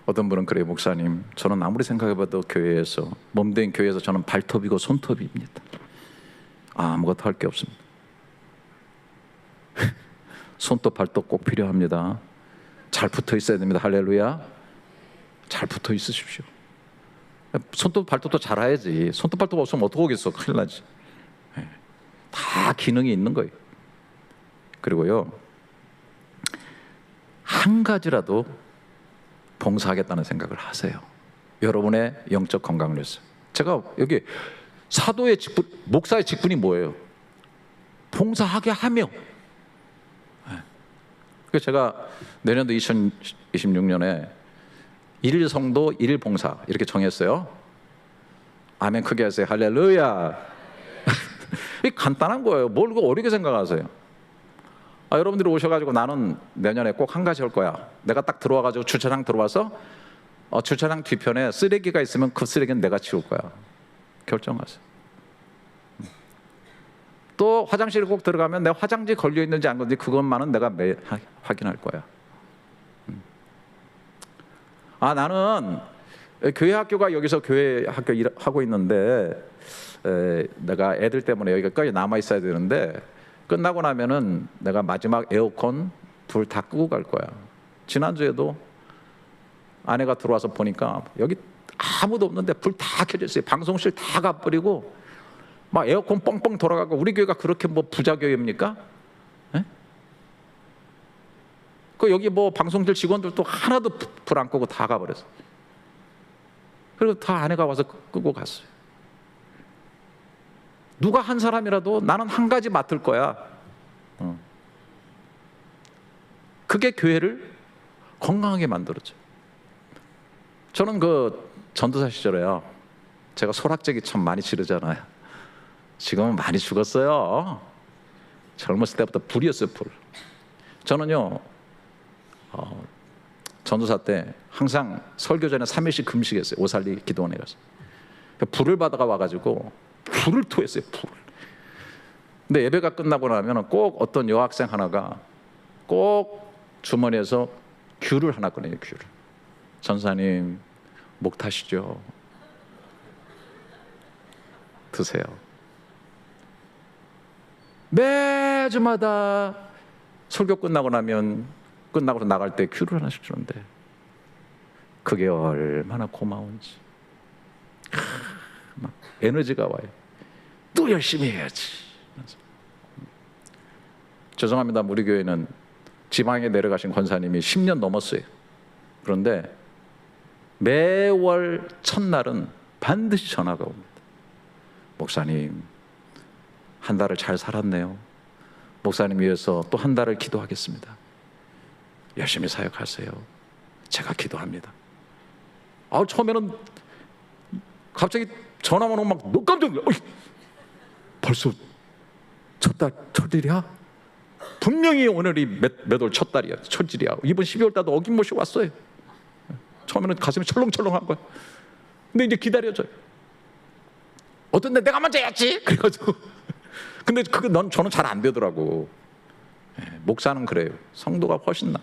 어떤 분은 그래요. 목사님, 저는 아무리 생각해봐도 교회에서, 몸된 교회에서 저는 발톱이고 손톱입니다. 아무것도 할 게 없습니다. 손톱 발톱 꼭 필요합니다. 잘 붙어 있어야 됩니다. 할렐루야. 잘 붙어 있으십시오. 손톱 발톱도 잘 해야지. 손톱 발톱 없으면 어떡하겠어. 큰일 나지. 다 기능이 있는 거예요. 그리고요, 한 가지라도 봉사하겠다는 생각을 하세요. 여러분의 영적 건강을 위해서. 제가 여기 사도의 직분, 목사의 직분이 뭐예요? 봉사하게 하며. 그래서 제가 내년도 2026년에 1일 성도 1일 봉사 이렇게 정했어요. 아멘 크게 하세요. 할렐루야. 이 간단한 거예요. 뭘 그거 어렵게 생각하세요? 여러분들이 오셔가지고 나는 내년에 꼭 한 가지 할 거야. 내가 딱 들어와가지고 주차장 들어와서 주차장 뒤편에 쓰레기가 있으면 그 쓰레기는 내가 치울 거야. 결정하세요. 또 화장실에 꼭 들어가면 내 화장지 걸려 있는지 안 걸린지 그것만은 내가 매일 확인할 거야. 나는 교회 학교가 여기서 교회 학교 하고 있는데 내가 애들 때문에 여기까지 남아 있어야 되는데 끝나고 나면은 내가 마지막 에어컨 불 다 끄고 갈 거야. 지난주에도 아내가 들어와서 보니까 여기 아무도 없는데 불 다 켜져 있어요. 방송실 다 가버리고 막 에어컨 뻥뻥 돌아가고. 우리 교회가 그렇게 뭐 부자 교회입니까? 그 여기 뭐 방송실 직원들도 하나도 불 안 끄고 다 가버렸어. 그리고 다 아내가 와서 끄고 갔어요. 누가 한 사람이라도 나는 한 가지 맡을 거야. 그게 교회를 건강하게 만들었죠. 저는 그 전도사 시절에요, 제가 소락제기 참 많이 지르잖아요. 지금은 많이 죽었어요. 젊었을 때부터 불이었어요. 불. 저는요 전도사 때 항상 설교 전에 3일씩 금식했어요. 오살리 기도원에 가서 불을 받아가 와가지고 불을 토했어요. 불. 근데 예배가 끝나고 나면 꼭 어떤 여학생 하나가 꼭 주머니에서 귤을 하나 꺼내요. 귤을. 전사님 목 타시죠? 드세요. 매주마다 설교 끝나고 나갈 때 귤을 하나씩 주는데 그게 얼마나 고마운지. 막 에너지가 와요. 또 열심히 해야지. 죄송합니다. 우리 교회는 지방에 내려가신 권사님이 10년 넘었어요. 그런데 매월 첫날은 반드시 전화가 옵니다. 목사님, 한 달을 잘 살았네요. 목사님 위해서 또 한 달을 기도하겠습니다. 열심히 사역하세요. 제가 기도합니다. 처음에는 갑자기 전화만 오면 막 너무 깜짝 놀라. 벌써 첫 일이야? 분명히 오늘이 몇 월 첫 달이야. 첫 일이야. 이번 12월 달도 어김없이 왔어요. 처음에는 가슴이 철렁철렁한 거야. 근데 이제 기다려줘요. 어떤 데 내가 먼저 해야지. 그래가지고 근데 저는 잘 안 되더라고. 목사는 그래요. 성도가 훨씬 나.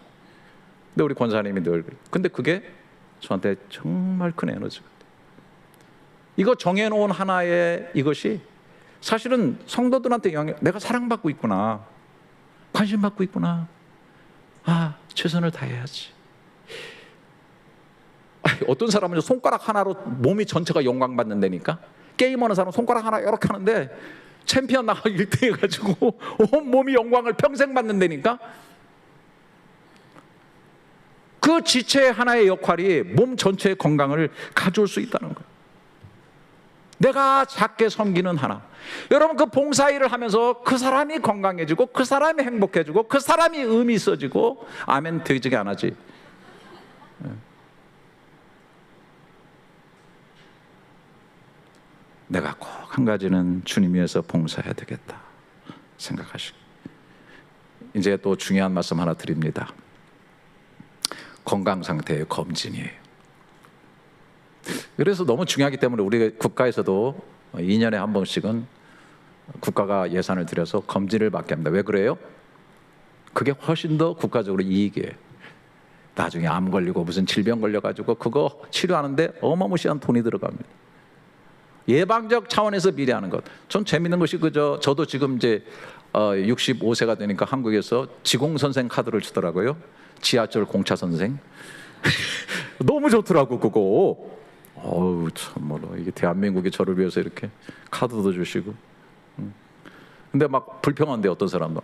근데 우리 권사님이 늘 그래. 근데 그게 저한테 정말 큰 에너지가 돼요. 이거 정해놓은 하나의 이것이 사실은 성도들한테 영향, 내가 사랑받고 있구나, 관심받고 있구나, 최선을 다해야지. 어떤 사람은 손가락 하나로 몸이 전체가 영광받는다니까. 게임하는 사람은 손가락 하나 이렇게 하는데 챔피언 나가 1등 해가지고 온 몸이 영광을 평생 받는다니까. 그 지체 하나의 역할이 몸 전체의 건강을 가져올 수 있다는 거예요. 내가 작게 섬기는 하나. 여러분, 그 봉사일을 하면서 그 사람이 건강해지고 그 사람이 행복해지고 그 사람이 의미 있어지고, 아멘 되지게 안 하지. 내가 꼭 한 가지는 주님 위해서 봉사해야 되겠다 생각하시고, 이제 또 중요한 말씀 하나 드립니다. 건강 상태의 검진이에요. 그래서 너무 중요하기 때문에 우리 국가에서도 2년에 한 번씩은 국가가 예산을 들여서 검진을 받게 합니다. 왜 그래요? 그게 훨씬 더 국가적으로 이익이에요. 나중에 암 걸리고 무슨 질병 걸려가지고 그거 치료하는데 어마무시한 돈이 들어갑니다. 예방적 차원에서 미리 하는 것. 전 재밌는 것이 저도 지금 이제 65세가 되니까 한국에서 지공선생 카드를 주더라고요. 지하철 공차 선생. 너무 좋더라고 그거. 참말로 이게 대한민국이 저를 위해서 이렇게 카드도 주시고. 근데 막 불평한데 어떤 사람도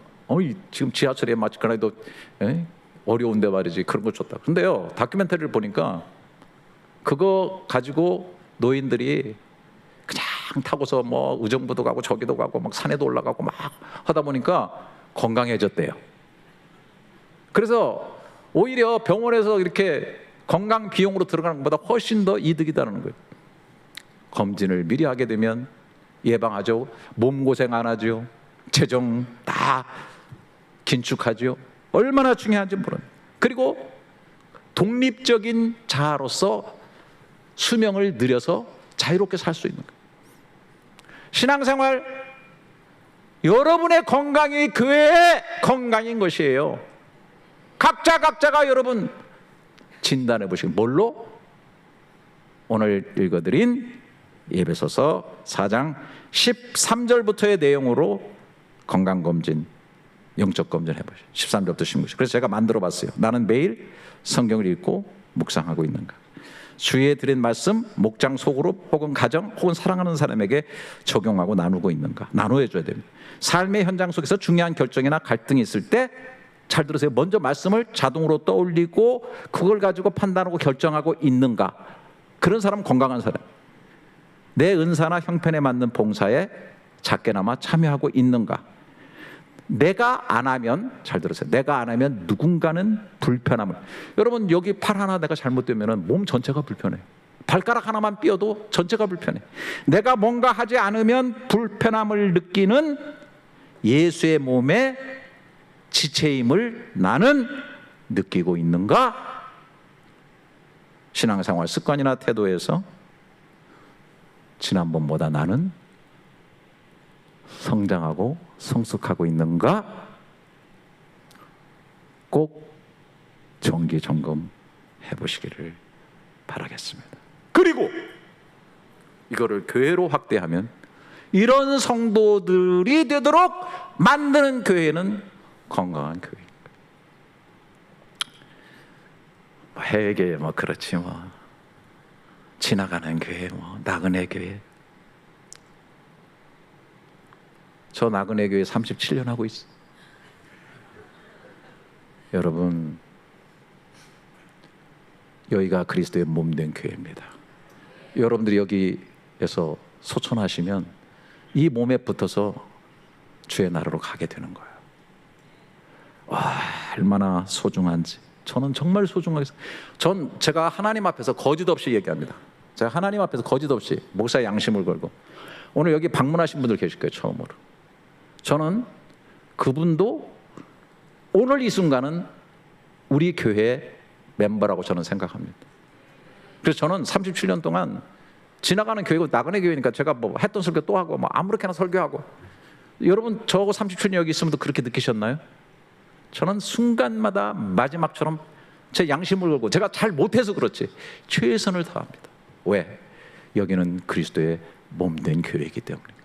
지금 지하철에 마치 그래도 어려운데 말이지 그런 거 줬다. 근데요, 다큐멘터리를 보니까 그거 가지고 노인들이 그냥 타고서 뭐 의정부도 가고 저기도 가고 막 산에도 올라가고 막 하다 보니까 건강해졌대요. 그래서 오히려 병원에서 이렇게 건강 비용으로 들어가는 것보다 훨씬 더 이득이다는 거예요. 검진을 미리 하게 되면 예방하죠. 몸 고생 안 하죠. 재정 다 긴축하죠. 얼마나 중요한지 모릅니다. 그리고 독립적인 자아로서 수명을 늘려서 자유롭게 살 수 있는 거예요. 신앙생활, 여러분의 건강이 교회의 건강인 것이에요. 각자가 여러분 진단해 보시고, 뭘로? 오늘 읽어드린 에베소서 4장 13절부터의 내용으로 건강검진, 영적검진 해보시죠. 13절부터 16절. 그래서 제가 만들어 봤어요. 나는 매일 성경을 읽고 묵상하고 있는가? 주위에 드린 말씀 목장 소그룹 혹은 가정 혹은 사랑하는 사람에게 적용하고 나누고 있는가? 나눠야 줘야 됩니다. 삶의 현장 속에서 중요한 결정이나 갈등이 있을 때, 잘 들으세요. 먼저 말씀을 자동으로 떠올리고 그걸 가지고 판단하고 결정하고 있는가? 그런 사람은 건강한 사람. 내 은사나 형편에 맞는 봉사에 작게나마 참여하고 있는가? 내가 안 하면, 잘 들으세요, 내가 안 하면 누군가는 불편함을, 여러분 여기 팔 하나 내가 잘못되면 몸 전체가 불편해요. 발가락 하나만 삐어도 전체가 불편해. 내가 뭔가 하지 않으면 불편함을 느끼는 예수의 몸에 지체임을 나는 느끼고 있는가? 신앙생활 습관이나 태도에서 지난번보다 나는 성장하고 성숙하고 있는가? 꼭 정기 점검해 보시기를 바라겠습니다. 그리고 이거를 교회로 확대하면 이런 성도들이 되도록 만드는 교회는 건강한 교회입니다. 해외교회 그렇지 지나가는 교회 나그네 교회. 저 나그네 교회 37년 하고 있어요. 여러분, 여기가 그리스도의 몸된 교회입니다. 여러분들이 여기에서 소천하시면 이 몸에 붙어서 주의 나라로 가게 되는 거예요. 와, 얼마나 소중한지. 저는 정말 소중하게, 제가 하나님 앞에서 거짓 없이 얘기합니다. 제가 하나님 앞에서 거짓 없이 목사의 양심을 걸고, 오늘 여기 방문하신 분들 계실 거예요. 처음으로 저는 그분도 오늘 이 순간은 우리 교회 멤버라고 저는 생각합니다. 그래서 저는 37년 동안 지나가는 교회고 나그네 교회니까 제가 했던 설교 또 하고 아무렇게나 설교하고, 여러분 저하고 37년 여기 있으면도 그렇게 느끼셨나요? 저는 순간마다 마지막처럼 제 양심을 걸고, 제가 잘 못해서 그렇지 최선을 다합니다. 왜? 여기는 그리스도의 몸된 교회이기 때문입니다.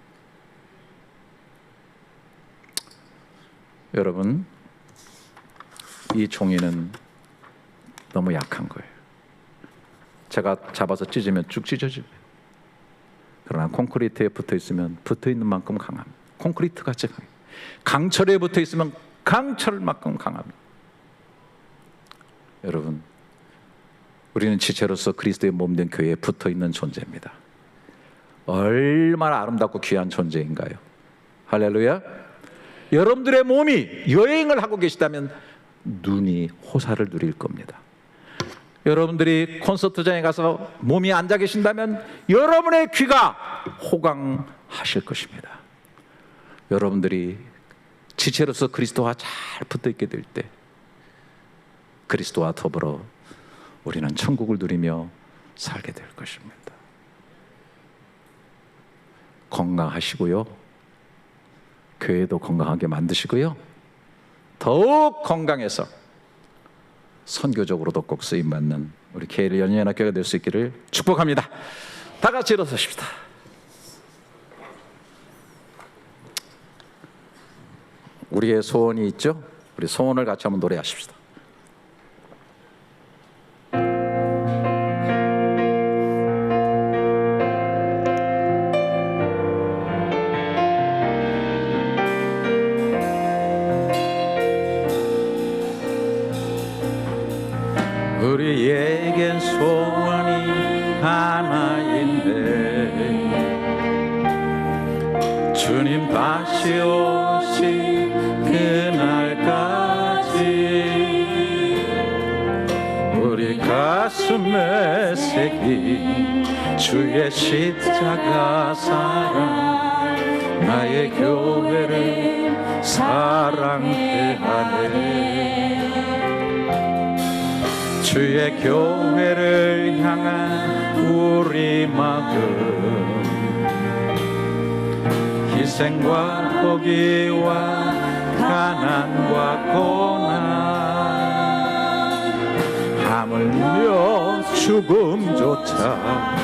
여러분, 이 종이는 너무 약한 거예요. 제가 잡아서 찢으면 쭉 찢어집니다. 그러나 콘크리트에 붙어있으면 붙어있는 만큼 강합니다. 콘크리트 같이 강해요. 강철에 붙어있으면 강철만큼 강합니다. 여러분, 우리는 지체로서 그리스도의 몸된 교회에 붙어있는 존재입니다. 얼마나 아름답고 귀한 존재인가요? 할렐루야. 여러분들의 몸이 여행을 하고 계시다면 눈이 호사를 누릴 겁니다. 여러분들이 콘서트장에 가서 몸이 앉아 계신다면 여러분의 귀가 호강하실 것입니다. 여러분들이 지체로서 그리스도와 잘 붙어있게 될 때 그리스도와 더불어 우리는 천국을 누리며 살게 될 것입니다. 건강하시고요, 교회도 건강하게 만드시고요, 더욱 건강해서 선교적으로도 꼭 쓰임받는 우리 KL 연예연합교회가 될 수 있기를 축복합니다. 다 같이 일어서십시다. 우리의 소원이 있죠? 우리 소원을 같이 한번 노래하십시다. 우리에겐 소원이 하나인데 주님 다시 오신 그날까지 우리 가슴에 새긴 주의 십자가 사랑 나의 교회를 사랑해 하네. 주의 교회를 향한 우리 마음 희생과 포기와 가난과 고난 하물며 죽음조차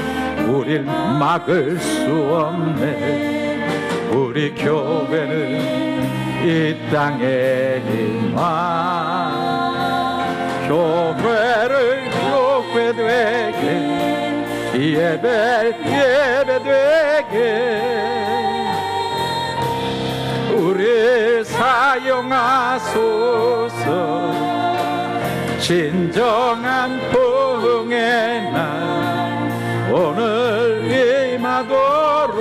우릴 막을 수 없네. 우리 교회는 이 땅의 희망 교회를 교회되게 예배되게 우리 사용하소서. 진정한 부흥의 날 오늘 임하도록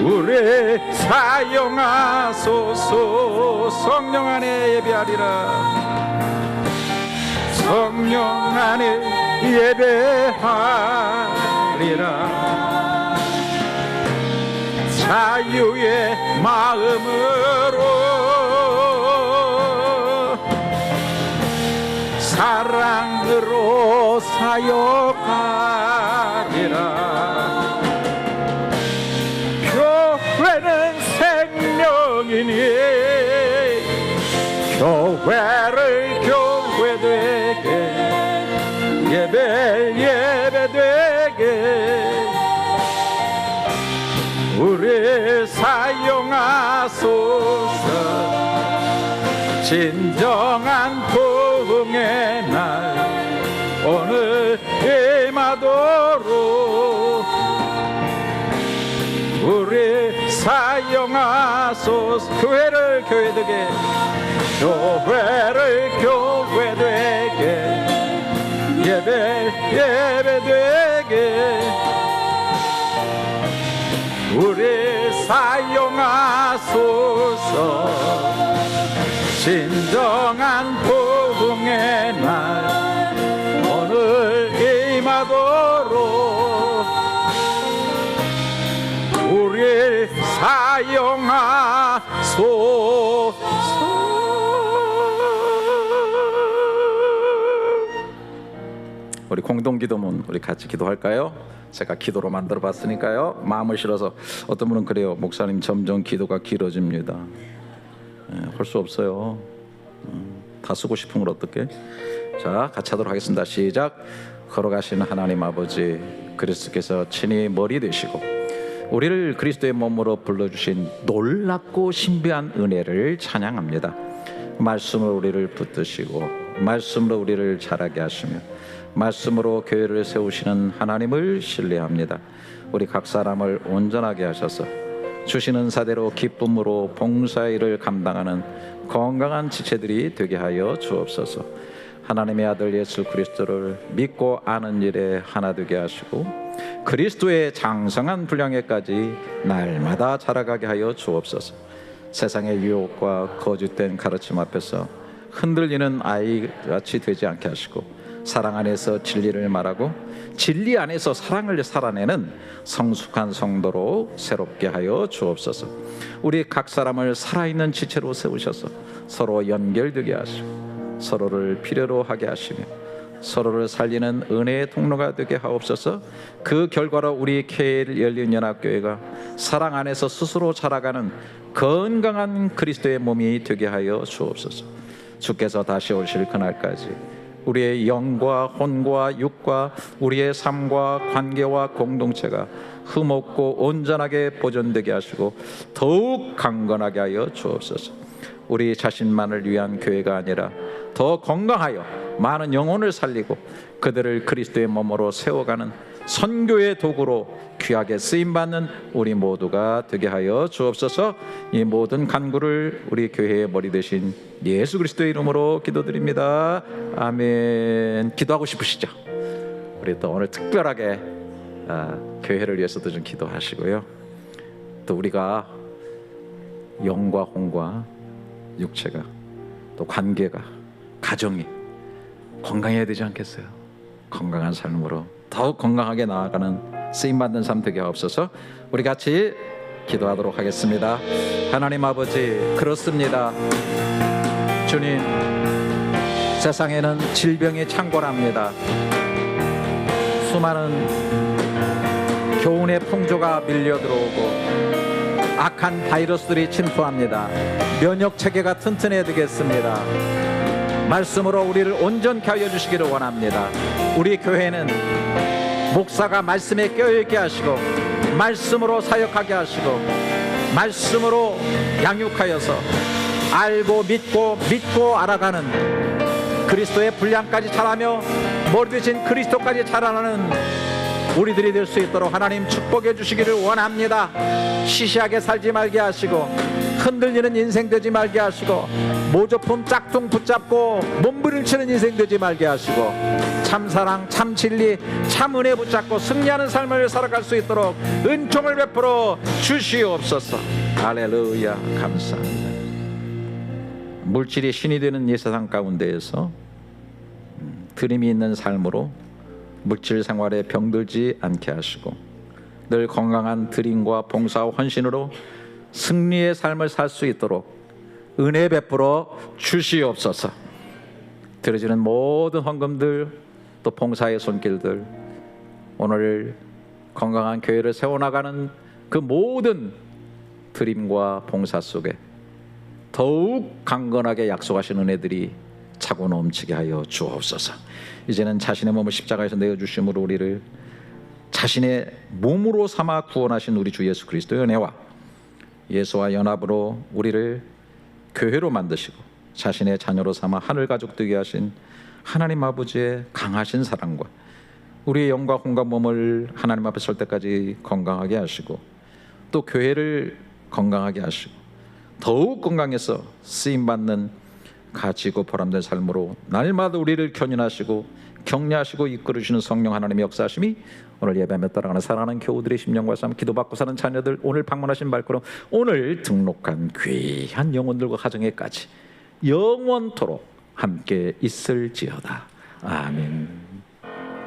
우리 사용하소서. 성령 안에 예배하리라. 성령 안에 예배하리라. 자유의 마음으로 사랑으로 사역하리라. 교회는 생명이니 교회를 교회되게 예배되게 우리 사용하소서. 진정한 부흥의 날 오늘 임하도록 우리 사용하소서. 교회를 교회되게 교회를 교회되게 예배되게 우리 사용하소서. 진정한 부흥의 날 오늘 임하도록 우리 사용하소서. 우리 공동기도문 우리 같이 기도할까요? 제가 기도로 만들어 봤으니까요. 마음을 실어서. 어떤 분은 그래요. 목사님 점점 기도가 길어집니다. 할 수 없어요. 다 쓰고 싶은 걸 어떻게? 자, 같이 하도록 하겠습니다. 시작. 걸어가시는 하나님 아버지, 그리스도께서 친히 머리 되시고 우리를 그리스도의 몸으로 불러주신 놀랍고 신비한 은혜를 찬양합니다. 말씀으로 우리를 붙드시고 말씀으로 우리를 자라게 하시며 말씀으로 교회를 세우시는 하나님을 신뢰합니다. 우리 각 사람을 온전하게 하셔서 주시는 사대로 기쁨으로 봉사의 일을 감당하는 건강한 지체들이 되게 하여 주옵소서. 하나님의 아들 예수 그리스도를 믿고 아는 일에 하나 되게 하시고 그리스도의 장성한 분량에까지 날마다 자라가게 하여 주옵소서. 세상의 유혹과 거짓된 가르침 앞에서 흔들리는 아이같이 되지 않게 하시고 사랑 안에서 진리를 말하고 진리 안에서 사랑을 살아내는 성숙한 성도로 새롭게 하여 주옵소서. 우리 각 사람을 살아있는 지체로 세우셔서 서로 연결되게 하시고 서로를 필요로 하게 하시며 서로를 살리는 은혜의 통로가 되게 하옵소서. 그 결과로 우리 KL 열린연합교회가 사랑 안에서 스스로 자라가는 건강한 그리스도의 몸이 되게 하여 주옵소서. 주께서 다시 오실 그날까지 우리의 영과 혼과 육과 우리의 삶과 관계와 공동체가 흠없고 온전하게 보존되게 하시고 더욱 강건하게 하여 주옵소서. 우리 자신만을 위한 교회가 아니라 더 건강하여 많은 영혼을 살리고 그들을 그리스도의 몸으로 세워가는 선교의 도구로 귀하게 쓰임받는 우리 모두가 되게 하여 주옵소서. 이 모든 간구를 우리 교회의 머리 되신 예수 그리스도의 이름으로 기도드립니다. 아멘. 기도하고 싶으시죠? 우리 또 오늘 특별하게 교회를 위해서도 좀 기도하시고요. 또 우리가 영과 혼과 육체가 또 관계가 가정이 건강해야 되지 않겠어요? 건강한 삶으로 더욱 건강하게 나아가는 쓰임받는 삶 되게 하옵소서. 우리 같이 기도하도록 하겠습니다. 하나님 아버지, 그렇습니다. 주님, 세상에는 질병이 창궐합니다. 수많은 교훈의 풍조가 밀려들어오고 악한 바이러스들이 침투합니다. 면역체계가 튼튼해야 되겠습니다. 말씀으로 우리를 온전케 하여 주시기를 원합니다. 우리 교회는 목사가 말씀에 껴있게 하시고 말씀으로 사역하게 하시고 말씀으로 양육하여서 알고 믿고 알아가는 그리스도의 분량까지 자라며 머리 대신 그리스도까지 자라나는 우리들이 될 수 있도록 하나님 축복해 주시기를 원합니다. 시시하게 살지 말게 하시고 흔들리는 인생 되지 말게 하시고 모조품 짝퉁 붙잡고 몸부림치는 인생 되지 말게 하시고 참사랑 참 진리 참 은혜 붙잡고 승리하는 삶을 살아갈 수 있도록 은총을 베풀어 주시옵소서. 할렐루야. 감사합니다. 물질이 신이 되는 이 세상 가운데에서 드림이 있는 삶으로 물질 생활에 병들지 않게 하시고 늘 건강한 드림과 봉사와 헌신으로 승리의 삶을 살 수 있도록 은혜 베풀어 주시옵소서. 드려지는 모든 헌금들 또 봉사의 손길들 오늘 건강한 교회를 세워나가는 그 모든 드림과 봉사 속에 더욱 강건하게 약속하신 은혜들이 차고 넘치게 하여 주옵소서. 이제는 자신의 몸을 십자가에서 내어주심으로 우리를 자신의 몸으로 삼아 구원하신 우리 주 예수 그리스도의 은혜와 예수와 연합으로 우리를 교회로 만드시고 자신의 자녀로 삼아 하늘 가족 되게 하신 하나님 아버지의 강하신 사랑과 우리의 영과 혼과 몸을 하나님 앞에 설 때까지 건강하게 하시고 또 교회를 건강하게 하시고 더욱 건강해서 쓰임받는 가지고 보람된 삶으로 날마다 우리를 견인하시고 격려하시고 이끌으시는 성령 하나님의 역사하심이 오늘 예배하며 따라가는 사랑하는 교우들의 심령과 삶 기도받고 사는 자녀들 오늘 방문하신 발걸음 오늘 등록한 귀한 영혼들과 가정에까지 영원토록 함께 있을지어다. 아멘.